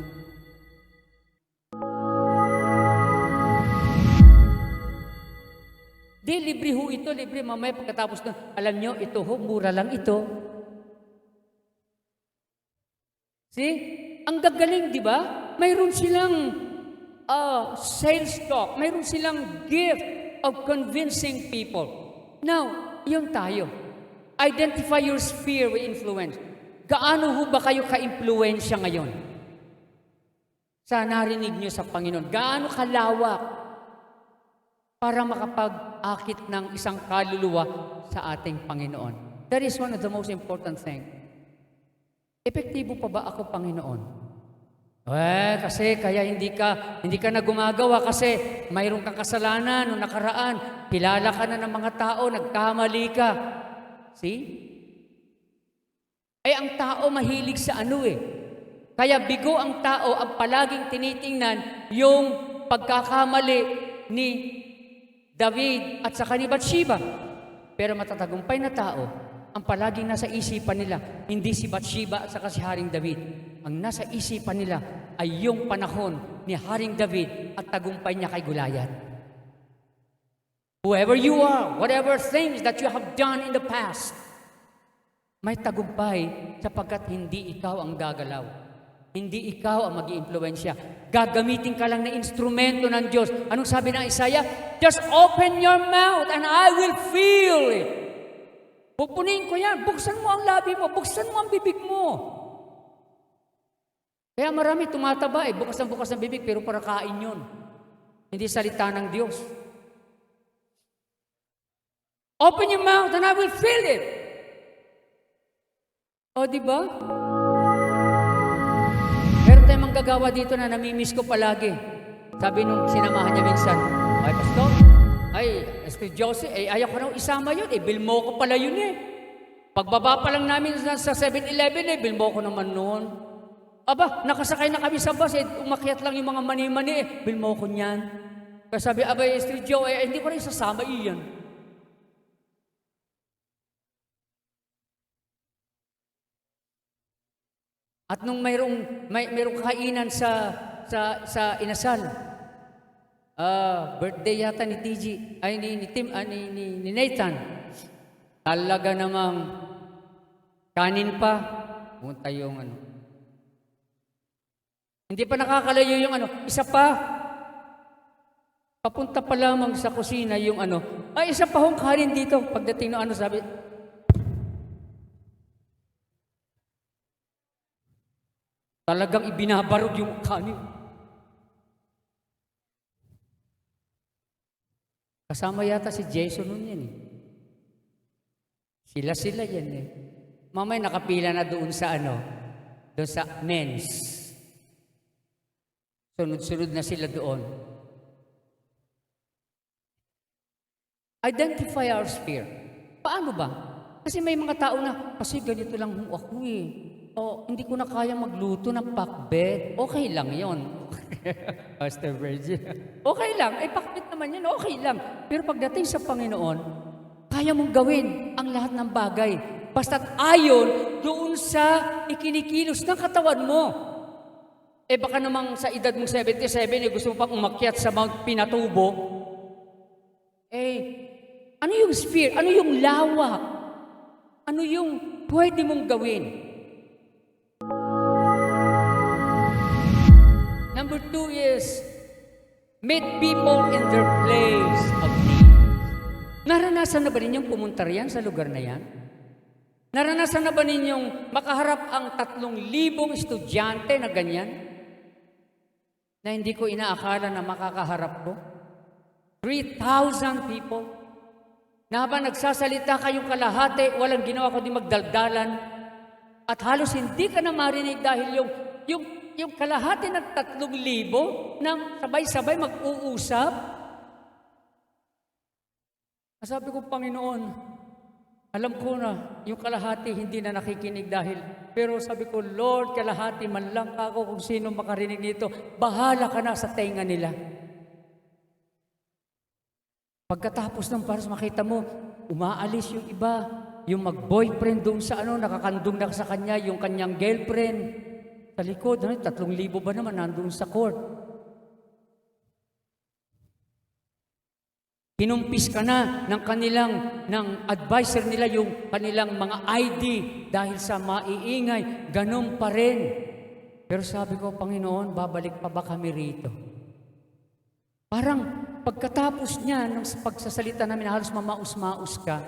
Di, libre ho ito, libre. Mamaya pagkatapos nun, alam nyo, ito ho, mura lang ito. See? Ang gagaling, di ba? Mayroon silang sales talk. Mayroon silang gift of convincing people. Now, yung tayo. Identify your sphere of influence. Gaano ho ba kayo ka-impluensya ngayon? Sa narinig nyo sa Panginoon. Gaano kalawak para makapag-akit ng isang kaluluwa sa ating Panginoon? That is one of the most important things. Epektibo pa ba ako, Panginoon? Kasi kaya hindi ka na gumagawa kasi mayroon kang kasalanan noong nakaraan. Kilala ka na ng mga tao, nagkamali ka. See? Ang tao mahilig sa ano Kaya bigo ang tao ang palaging tinitingnan yung pagkakamali ni David at saka ni Bathsheba. Pero matatagumpay na tao, ang palaging nasa isipan nila, hindi si Bathsheba at saka si Haring David. Ang nasa isipan nila ay yung panahon ni Haring David at tagumpay niya kay Goliath. Whoever you are, whatever things that you have done in the past, may tagumpay sapagkat hindi ikaw ang gagalaw. Hindi ikaw ang mag-iimpluwensya. Gagamitin ka lang na instrumento ng Diyos. Anong sabi ng Isaiah? Just open your mouth and I will fill it. Pupunin ko yan. Buksan mo ang labi mo. Buksan mo ang bibig mo. Kaya marami tumataba bukas ng bibig pero para kain yun. Hindi salita ng Diyos. Open your mouth and I will fill it. O, diba? Meron tayong manggagawa dito na namimiss ko palagi. Sabi nung sinamahan niya minsan, ay, Pastor, Pastor Jose, ayaw ko nang isama yun. Bill mo ko pala yun Pagbaba pa lang namin sa 7-Eleven, bill mo ko naman noon. Aba, nakasakay na kami sa bus, umakyat lang yung mga mani-mani, bill mo ko niyan. Kaya sabi, Pastor Joe, hindi ko rin sasama iyan. At nung mayroong kainan sa inasal, birthday yata ni TG, ni Nathan, talaga namang kanin pa, pumunta yung hindi pa nakakalayo yung isa pa, papunta pa lamang sa kusina yung isa pa hong kanin dito, pagdating ng sabi, talagang ibinabarog yung kanin. Kasama yata si Jason nun yan Sila yan Mamay nakapila na doon sa doon sa men's. Sunod-sunod na sila doon. Identify our sphere. Paano ba? Kasi may mga tao na, kasi ganito lang ako hindi ko na kaya magluto ng pakbet. Okay lang yon. Pastor Virgil. Okay lang. Pakbet naman yan. Okay lang. Pero pagdating sa Panginoon, kaya mong gawin ang lahat ng bagay. Basta't ayon doon sa ikinikilos ng katawan mo. Baka namang sa edad mong 77, gusto mo pang umakyat sa Mount Pinatubo. Ano yung sphere? Ano yung lawak? Ano yung pwede mong gawin? Number 2 is, meet people in their place of need. Naranasan na ba ninyong pumunta riyan sa lugar na yan? Naranasan na ba ninyong makaharap ang 3,000 estudyante na ganyan? Na hindi ko inaakala na makakaharap ko? 3,000 people? Na habang nagsasalita kayong kalahati, walang ginawa kundi magdaldalan, at halos hindi ka na marinig dahil yung kalahati ng 3,000 nang sabay-sabay mag-uusap. Sabi ko, Panginoon, alam ko na yung kalahati hindi na nakikinig pero sabi ko, Lord, kalahati man lang ako kung sino makarinig nito, bahala ka na sa tenga nila. Pagkatapos ng paras, makita mo, umaalis yung iba, yung mag-boyfriend doon sa nakakandong na sa kanya, yung kanyang girlfriend. Sa likod, 3,000 ba naman nandun sa court. Kinumpis ka na ng advisor nila yung kanilang mga ID dahil sa maiingay, ganun pa rin. Pero sabi ko, Panginoon, babalik pa ba kami rito? Parang pagkatapos niya, ng pagsasalita namin, halos mamaus-maus ka.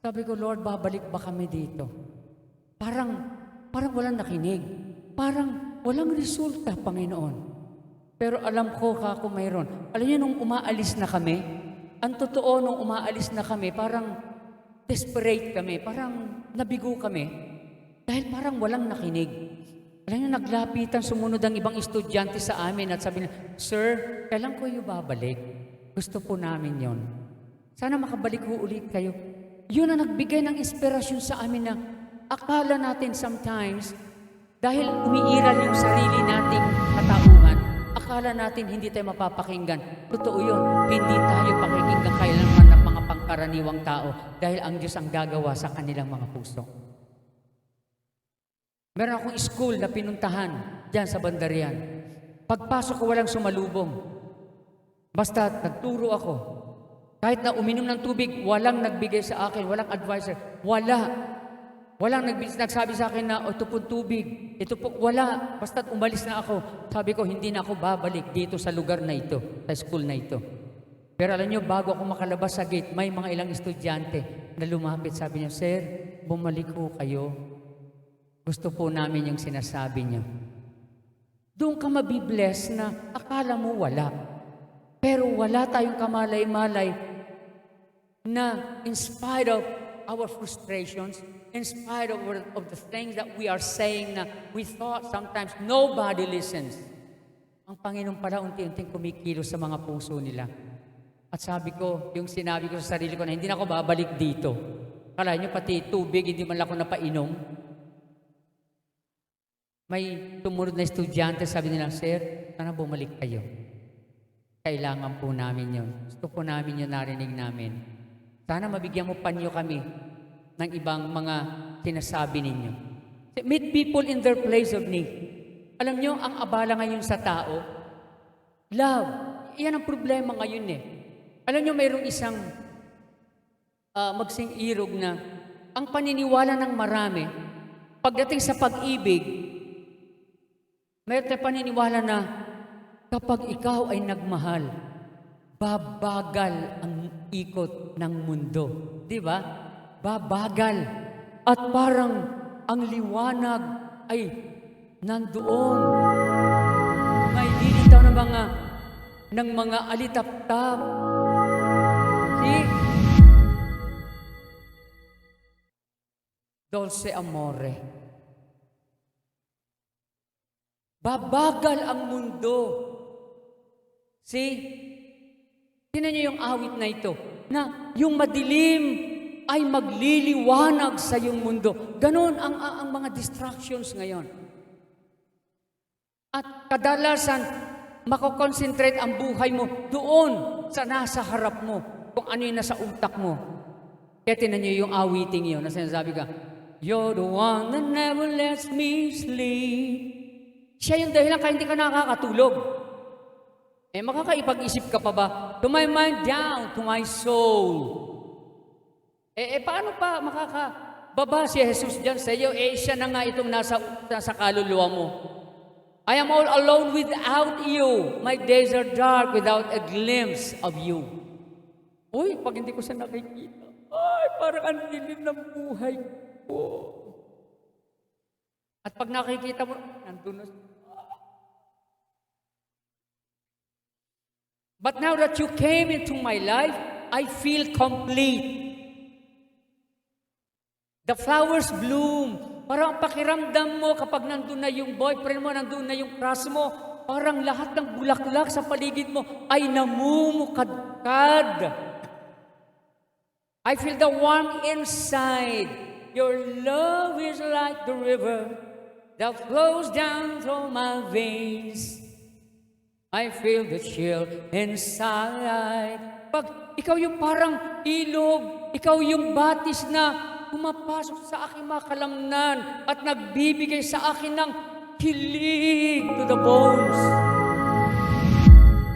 Sabi ko, Lord, babalik ba kami dito? Parang walang nakinig. Parang walang resulta, Panginoon. Pero alam ko kako mayroon. Alam niyo, nung umaalis na kami, ang totoo nung umaalis na kami, parang desperate kami, parang nabigo kami. Dahil parang walang nakinig. Alam niyo, naglapitan, sumunod ang ibang estudyante sa amin at sabi na, Sir, kailan ko yung babalik? Gusto po namin yon. Sana makabalik ho ulit kayo. Yun ang nagbigay ng inspirasyon sa amin na akala natin sometimes, dahil umiiral yung sarili nating katauhan, akala natin hindi tayo mapapakinggan. Totoo yun, hindi tayo pakikinggan kailanman ng mga pangkaraniwang tao dahil ang Diyos ang gagawa sa kanilang mga puso. Meron akong school na pinuntahan dyan sa Bandarian. Pagpasok ko, walang sumalubong. Basta nagturo ako. Kahit na uminom ng tubig, walang nagbigay sa akin, walang advisor. Walang nagsabi sa akin na, ito po tubig. Ito po, wala. Basta't umalis na ako. Sabi ko, hindi na ako babalik dito sa lugar na ito, sa school na ito. Pero alam nyo, bago ako makalabas sa gate, may mga ilang estudyante na lumapit. Sabi niya, Sir, bumalik ko kayo. Gusto po namin yung sinasabi niyo. Doon ka mabibless na akala mo wala. Pero wala tayong kamalay-malay na in spite of our frustrations, in spite of the things that we are saying na we thought sometimes nobody listens. Ang Panginoon pala unti-unting kumikilos sa mga puso nila. At sabi ko, yung sinabi ko sa sarili ko na hindi na ako babalik dito. Kala nyo pati tubig, hindi man lang ako napainom. May tumunod na estudyante, sabi nila, Sir, sana bumalik kayo. Kailangan po namin yun. Gusto po namin yun, narinig namin. Sana mabigyan mo pa niyo kami ng ibang mga sinasabi ninyo. Meet people in their place of need. Alam nyo, ang abala ngayon sa tao, love. Iyan ang problema ngayon eh. Alam nyo, mayroong isang magsing-irog na ang paniniwala ng marami, pagdating sa pag-ibig, mayroon tayo paniniwala na kapag ikaw ay nagmahal, babagal ang ikot ng mundo. Di ba? Babagal. At parang ang liwanag ay nandoon. May lilitaw ng mga alitap-tap. See? Dolce amore. Babagal ang mundo. See? Tingnan niyo yung awit na ito, na yung madilim ay magliliwanag sa iyong mundo. Ganon ang mga distractions ngayon. At kadalasan, makoconcentrate ang buhay mo doon sa nasa harap mo, kung ano yung nasa utak mo. Kaya tinan niyo yung awiting yun na sinasabi ka, "You're the one that never lets me sleep." Siya yung dahilan kaya hindi ka nakakatulog. Makakaipag-isip ka pa ba? To my mind down, to my soul. Paano pa makakababa si Jesus dyan sa iyo? Siya na nga itong nasa kaluluwa mo. I am all alone without you. My days are dark without a glimpse of you. Uy, pag hindi ko siya nakikita, parang ang dilim ng buhay ko. At pag nakikita mo, nandun na siya. But now that you came into my life, I feel complete. The flowers bloom. Parang pakiramdam mo kapag nandun na yung boyfriend mo, nandun na yung crush mo, parang lahat ng bulaklak sa paligid mo ay namumukadkad. I feel the warmth inside. Your love is like the river that flows down through my veins. I feel the chill inside. Pag ikaw yung parang ilog, ikaw yung batis na pumapasok sa aking mga kalamnan at nagbibigay sa akin ng kilig to the bones.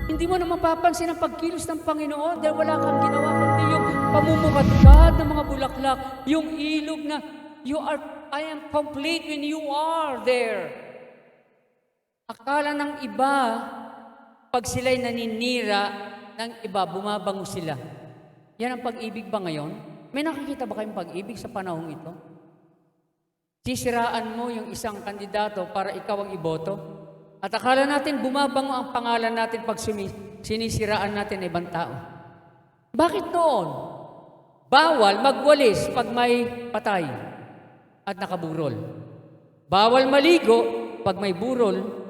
Hindi mo na mapapansin ang pagkilos ng Panginoon dahil wala kang ginawa kundi yung pamumukadkad ng mga bulaklak, yung ilog na I am complete when you are there. Akala ng iba, pag sila'y naninira ng iba, bumabango sila. Yan ang pag-ibig ba ngayon? May nakikita ba kayong pag-ibig sa panahong ito? Sisiraan mo yung isang kandidato para ikaw ang iboto? At akala natin bumabango ang pangalan natin pag sinisiraan natin ibang tao. Bakit noon? Bawal magwalis pag may patay at nakaburol. Bawal maligo pag may burol.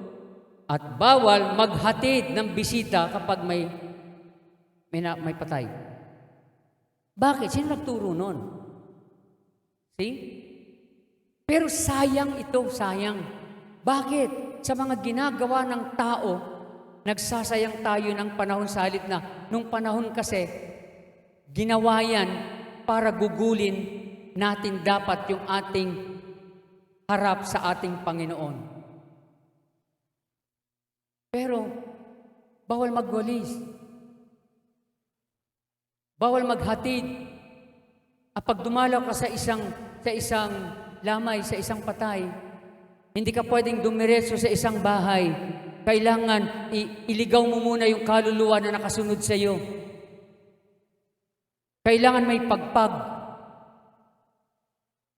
At bawal maghatid ng bisita kapag may patay. Bakit? Sino nagturo nun? See? Pero sayang ito, sayang. Bakit? Sa mga ginagawa ng tao, nagsasayang tayo ng panahon sa halip na nung panahon kasi, ginawa yan para gugulin natin dapat yung ating harap sa ating Panginoon. Pero, bawal magwalis. Bawal maghatid. At pag dumalaw ka sa isang lamay, sa isang patay, hindi ka pwedeng dumiretso sa isang bahay. Kailangan iligaw mo muna yung kaluluwa na nakasunod sa iyo. Kailangan may pagpag.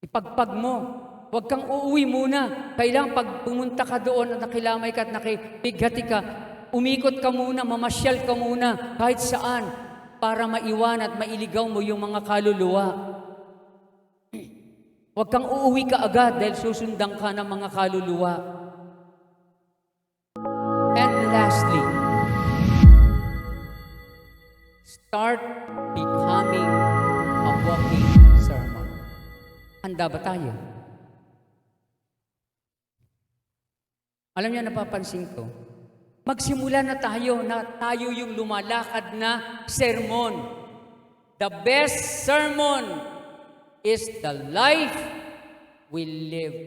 Ipagpag mo. Huwag kang uuwi muna. Kailangan pag pumunta ka doon at nakilamay ka at nakipighati ka, umikot ka muna, mamasyal ka muna, kahit saan, para maiwan at mailigaw mo yung mga kaluluwa. Huwag kang uuwi ka agad dahil susundan ka ng mga kaluluwa. And lastly, start becoming a walking sermon. Handa ba tayo? Alam niyo, napapansin ko, magsimula na tayo yung lumalakad na sermon. The best sermon is the life we live.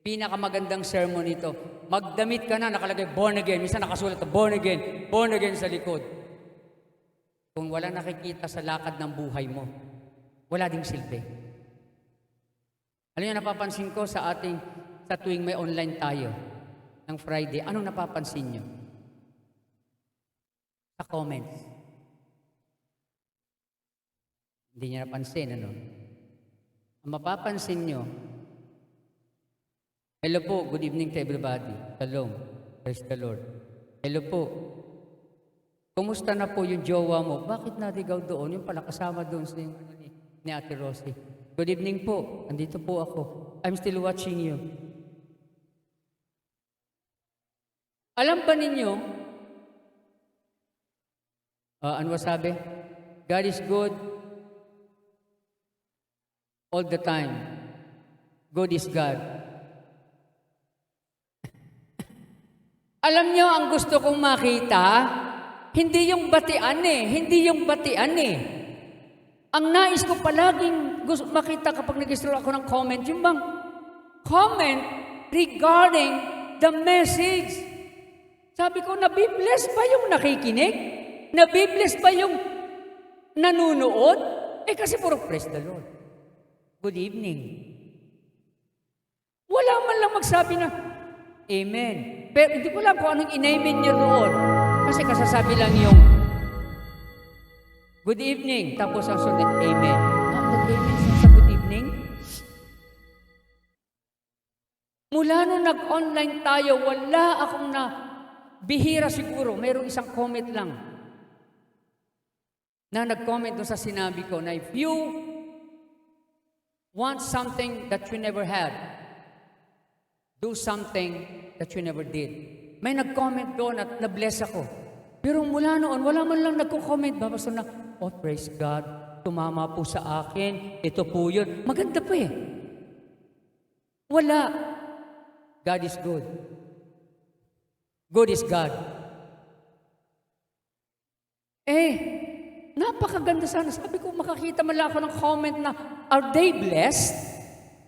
Pinakamagandang sermon ito. Magdamit ka na, nakalagay born again. Minsan nakasulat ka, born again sa likod. Kung wala nakikita sa lakad ng buhay mo, wala ding silbi. Alam niyo, napapansin ko sa tuwing may online tayo, ng Friday, anong napapansin nyo? Sa comments. Hindi niya napansin, ano? Ang mapapansin nyo, hello po, good evening to everybody. Shalom. Praise the Lord. Hello po. Kumusta na po yung jowa mo? Bakit naligaw doon? Yung pala kasama doon sa ni Ate Rosie. Good evening po. Andito po ako. I'm still watching you. Alam ba ninyo, ano sabi? God is good all the time. God is God. Alam nyo, ang gusto kong makita, hindi yung batian hindi yung batian Ang nais ko palaging gusto makita kapag nag-scroll ako ng comment, yung bang comment regarding the message. Sabi ko, nabibless ba yung nakikinig? Nabibless ba yung nanunood? Kasi puro praise the Lord. Good evening. Wala man lang magsabi na, Amen. Pero hindi ko lang kung anong in-amen niya roon. Kasi kasasabi lang yung, Good evening. Tapos ang sunod, Amen. Nag-amen sa good evening? Mula nung nag-online tayo, wala akong bihira siguro. Mayroong isang comment lang na nag-comment doon sa sinabi ko na if you want something that you never had, do something that you never did. May nag-comment doon at na-bless ako. Pero mula noon, wala man lang nagko-comment. Basta na, oh, praise God, tumama po sa akin. Ito po yun. Maganda pa Wala. God is good. God is God. Napakaganda sana. Sabi ko, makakita man lang ako ng comment na, are they blessed?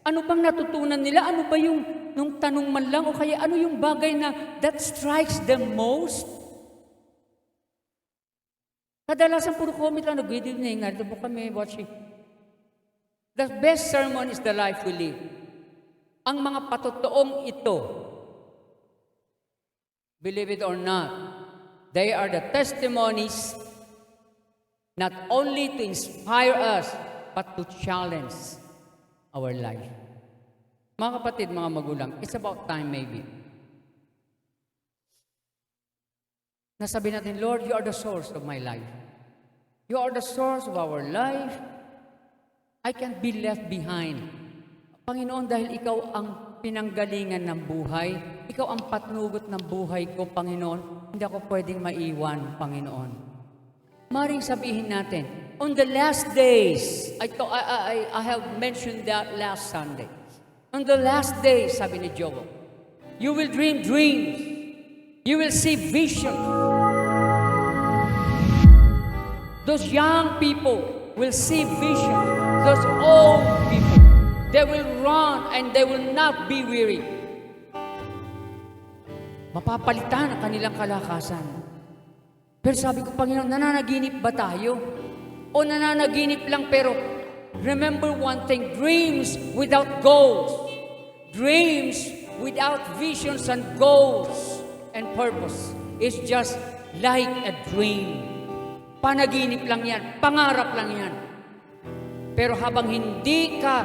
Ano bang natutunan nila? Ano ba yung nung tanong man lang? O kaya ano yung bagay na that strikes them most? Kadalasan puro comment lang, good evening, narito po kami watching. The best sermon is the life we live. Ang mga patotoong ito, believe it or not, they are the testimonies not only to inspire us, but to challenge our life. Mga kapatid, mga magulang, it's about time maybe. Nasabi natin, Lord, you are the source of my life. You are the source of our life. I can't be left behind. Panginoon, dahil ikaw ang pinanggalingan ng buhay, ikaw ang patnugot ng buhay ko, Panginoon, hindi ako pwedeng maiwan, Panginoon. Maring sabihin natin, on the last days, I have mentioned that last Sunday. On the last days, sabi ni Job, you will dream dreams. You will see visions. Those young people will see visions. Those old people, they will run and they will not be weary. Mapapalitan ang kanilang kalakasan. Pero sabi ko, Panginoon, nananaginip ba tayo? O nananaginip lang pero remember one thing, dreams without goals, dreams without visions and goals and purpose is just like a dream. Panaginip lang yan, pangarap lang yan. Pero habang hindi ka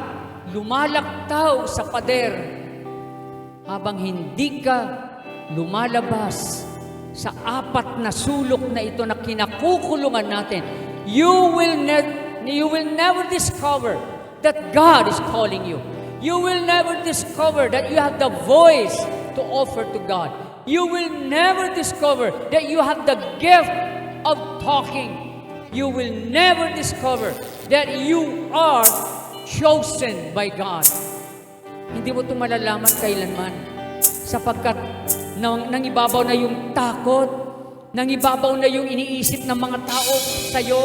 lumalaktaw sa pader, habang hindi ka lumalabas sa apat na sulok na ito na kinakukulungan natin, you will never discover that God is calling you. You will never discover that you have the voice to offer to God. You will never discover that you have the gift of talking. You will never discover that you are chosen by God. Hindi mo ito malalaman kailanman. Sapagkat nangibabaw na yung takot, nangibabaw na yung iniisip ng mga tao sa'yo,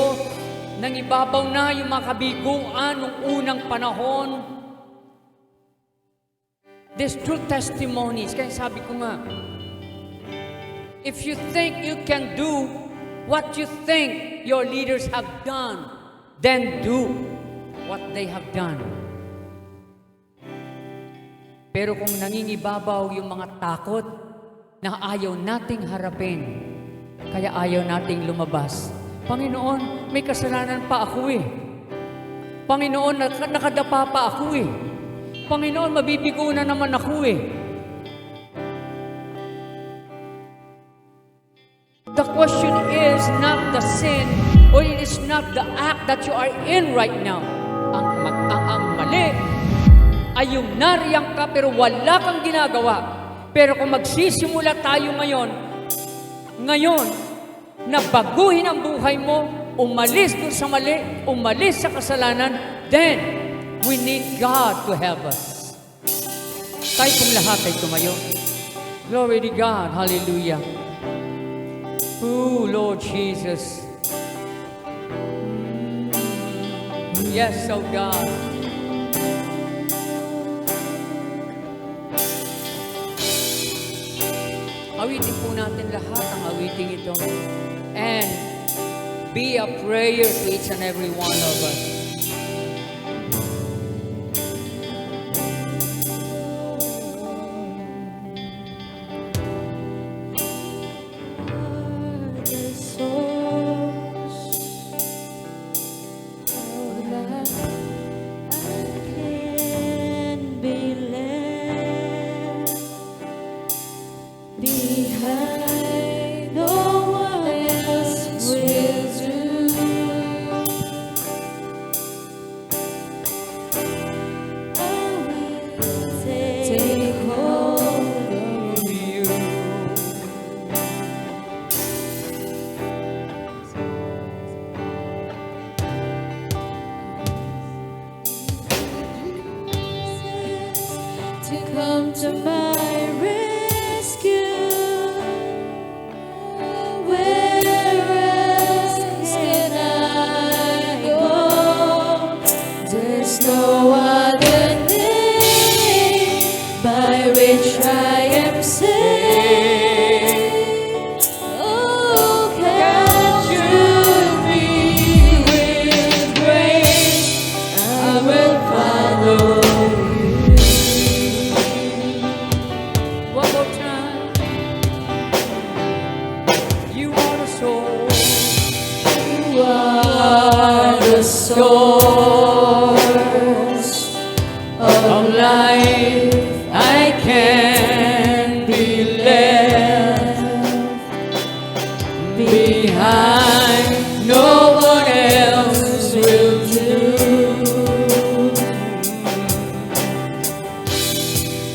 nangibabaw na yung mga kabiguan ng unang panahon. These true testimonies, kaya sabi ko nga, if you think you can do what you think your leaders have done, then do what they have done. Pero kung nangingibabaw yung mga takot na ayaw nating harapin, kaya ayaw nating lumabas, Panginoon, may kasalanan pa ako Panginoon, nakadapa pa ako Panginoon, mabibigo na naman ako The question is not the sin or it is not the act that you are in right now. Ang mali ay yung nariyang ka pero wala kang ginagawa. Pero kung magsisimula tayo ngayon, na baguhin ang buhay mo, umalis doon sa mali, umalis sa kasalanan, then We need God to help us. Tayo pong lahat ay tumayo. Glory to God. Hallelujah. Oh, Lord Jesus. Yes, oh God. Awitin po natin lahat ang awiting ito. And be a prayer to each and every one of us. Come to my rescue. Where else can I go? There's no other name by which I am saved. Oh, catch me with grace, I will follow. Source of life, I can't be left behind. No one else will do.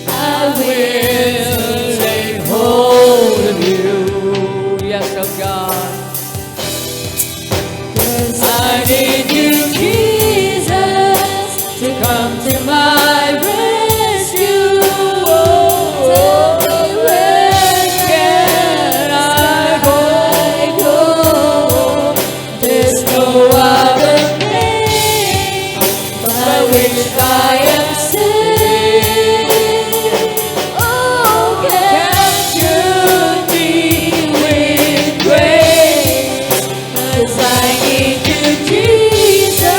I will lay hold of you. Yes, oh God. I need you, Jesus, to come to my rescue. Oh, tell me where can I go? There's no other name by which I am saved. Oh, catch me with grace, 'cause I need Jesus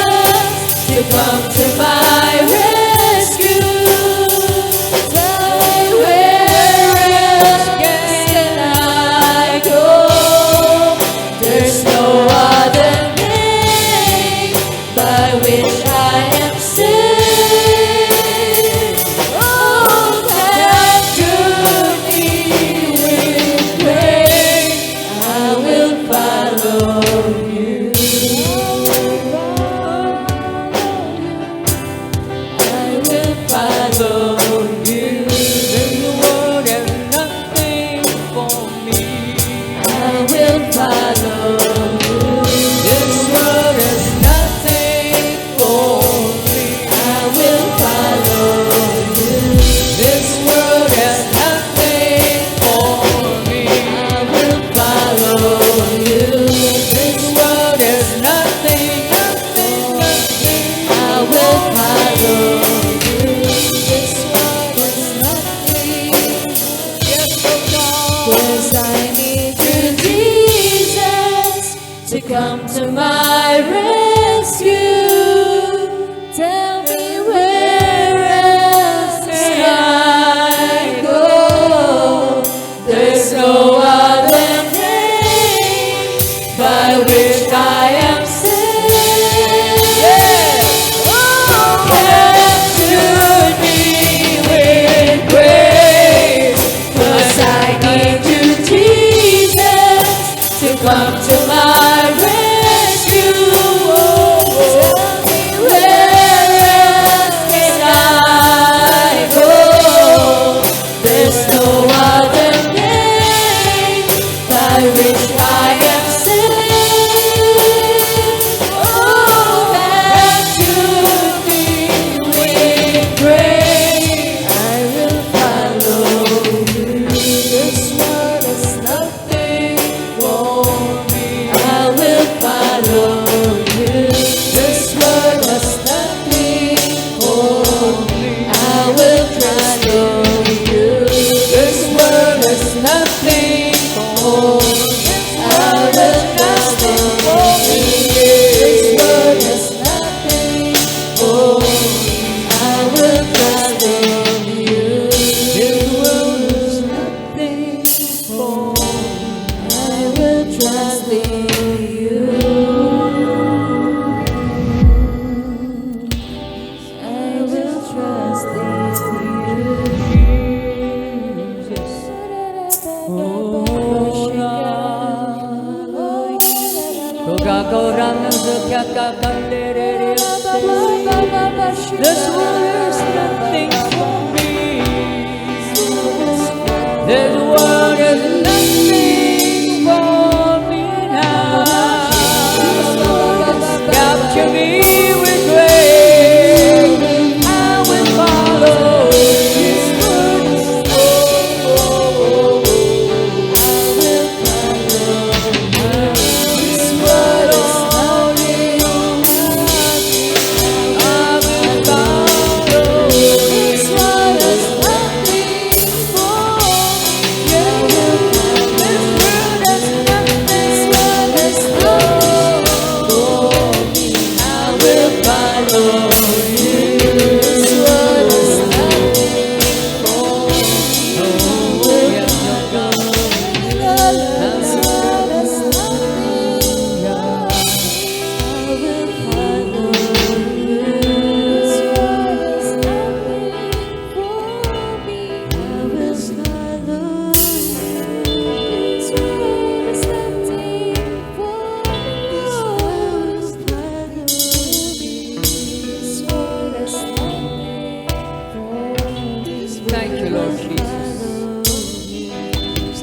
to come to my rescue. Tell me where else can I go? There's no other name by which I am saved. Oh, catch me with grace, I will follow you. Come to my rescue. Tell me where else can I go? There's no other name by which I am saved. Yeah. Oh, capture me with grace, 'cause I need you, Jesus, to come to my rescue.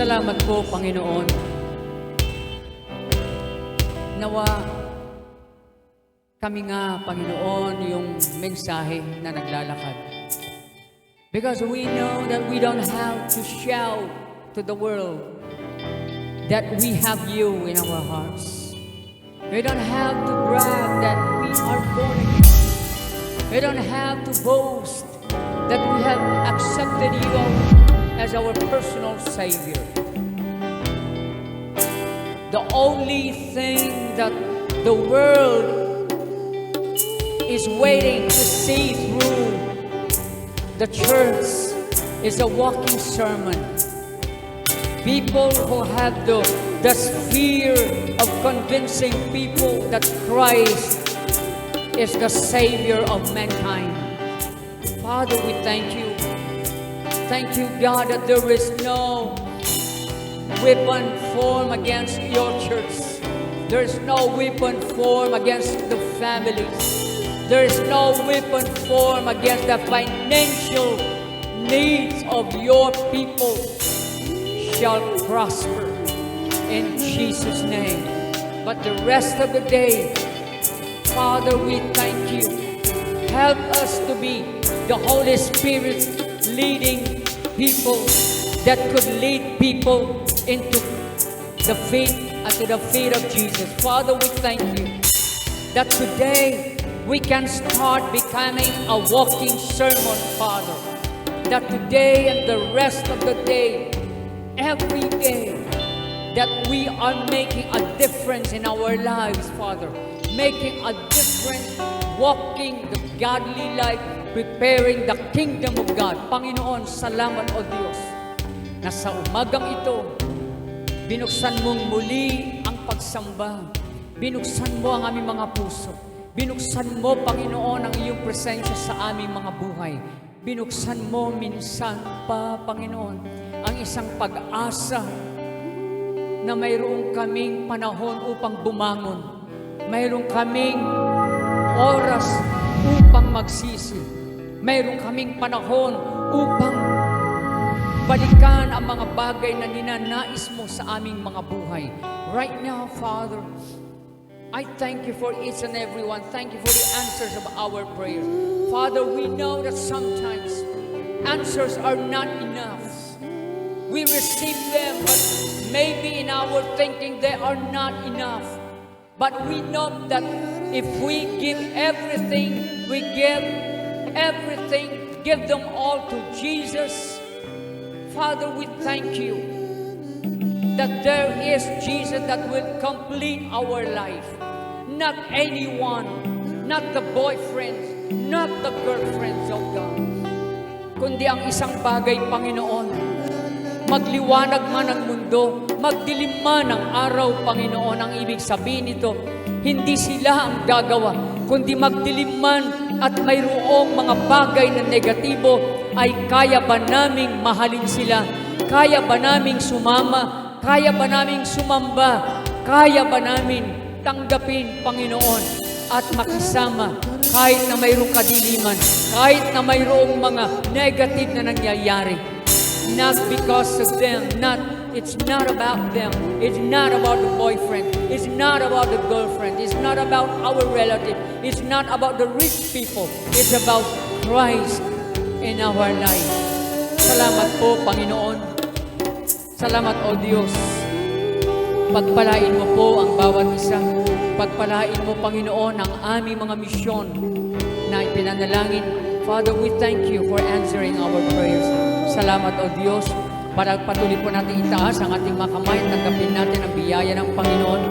Salamat po, Panginoon. Nawa kami nga, Panginoon, yung mensahe na naglalakad. Because we know that we don't have to shout to the world that we have you in our hearts. We don't have to brag that we are born again. We don't have to boast that we have accepted you as our personal Savior. The only thing that the world is waiting to see through the church is a walking sermon. People who have the sphere of convincing people that Christ is the Savior of mankind. Father, we thank you. Thank you, God, that there is no weapon formed against your church. There is no weapon formed against the families. There is no weapon formed against the financial needs of your people shall prosper in Jesus' name. But the rest of the day, Father, we thank you. Help us to be the Holy Spirit leading people that could lead people into the feet and to the feet of Jesus. Father, we thank you that today we can start becoming a walking sermon, Father. That today and the rest of the day, every day, that we are making a difference in our lives, Father. Making a difference, walking the godly life, preparing the kingdom of God. Panginoon, salamat o Diyos, na sa umagang ito, binuksan mong muli ang pagsamba. Binuksan mo ang aming mga puso. Binuksan mo, Panginoon, ang iyong presensya sa aming mga buhay. Binuksan mo minsan pa, Panginoon, ang isang pag-asa na mayroong kaming panahon upang bumangon. Mayroong kaming oras upang magsisi. Mayroong kaming panahon upang balikan ang mga bagay na ninanais mo sa aming mga buhay. Right now, Father, I thank you for each and every one. Thank you for the answers of our prayers. Father, we know that sometimes answers are not enough. We receive them, but maybe in our thinking they are not enough. But we know that if we give everything, give them all to Jesus. Father, we thank you that there is Jesus that will complete our life. Not anyone, not the boyfriends, not the girlfriends of God, kundi ang isang bagay, Panginoon. Magliwanag man ang mundo, magdilim man ang araw, Panginoon. Ang ibig sabihin nito, hindi sila ang gagawa, kundi magdilim man at mayroong mga bagay na negatibo, ay kaya ba naming mahalin sila? Kaya ba naming sumama? Kaya ba naming sumamba? Kaya ba namin tanggapin, Panginoon, at makisama kahit na mayroong kadiliman, kahit na mayroong mga negative na nangyayari? Not because of them, it's not about them. It's not about the boyfriend. It's not about the girlfriend. It's not about our relative. It's not about the rich people. It's about Christ in our life. Salamat po, Panginoon. Salamat, O Diyos. Pagpalain mo po ang bawat isa. Pagpalain mo, Panginoon, ang aming mga misyon na ipinanalangin. Father, we thank you for answering our prayers. Salamat, O Diyos. Para patuloy po natin itaas ang ating mga kamay at tanggapin natin ang biyaya ng Panginoon.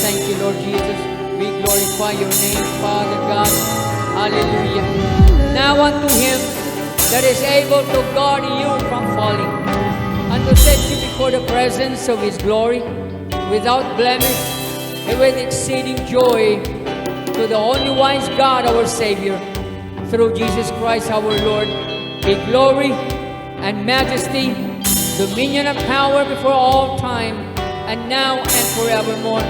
Thank you, Lord Jesus. We glorify your name, Father God. Hallelujah. Now unto Him that is able to guard you from falling, and to set you before the presence of His glory, without blemish, and with exceeding joy, to the only wise God, our Savior, through Jesus Christ our Lord, be glory and majesty, dominion and power before all time, and now and forevermore.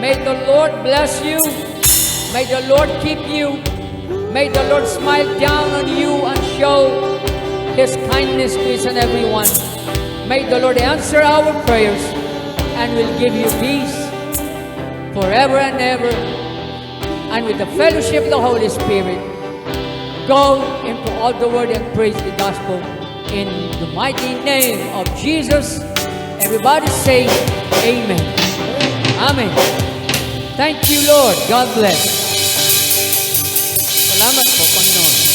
May the Lord bless you. May the Lord keep you. May the Lord smile down on you and show His kindness to each and every one. May the Lord answer our prayers and will give you peace forever and ever. And with the fellowship of the Holy Spirit, go into all the world and preach the gospel in the mighty name of Jesus. Everybody say amen. Amen. Thank you, Lord. God bless. Salamat po, Panginoon.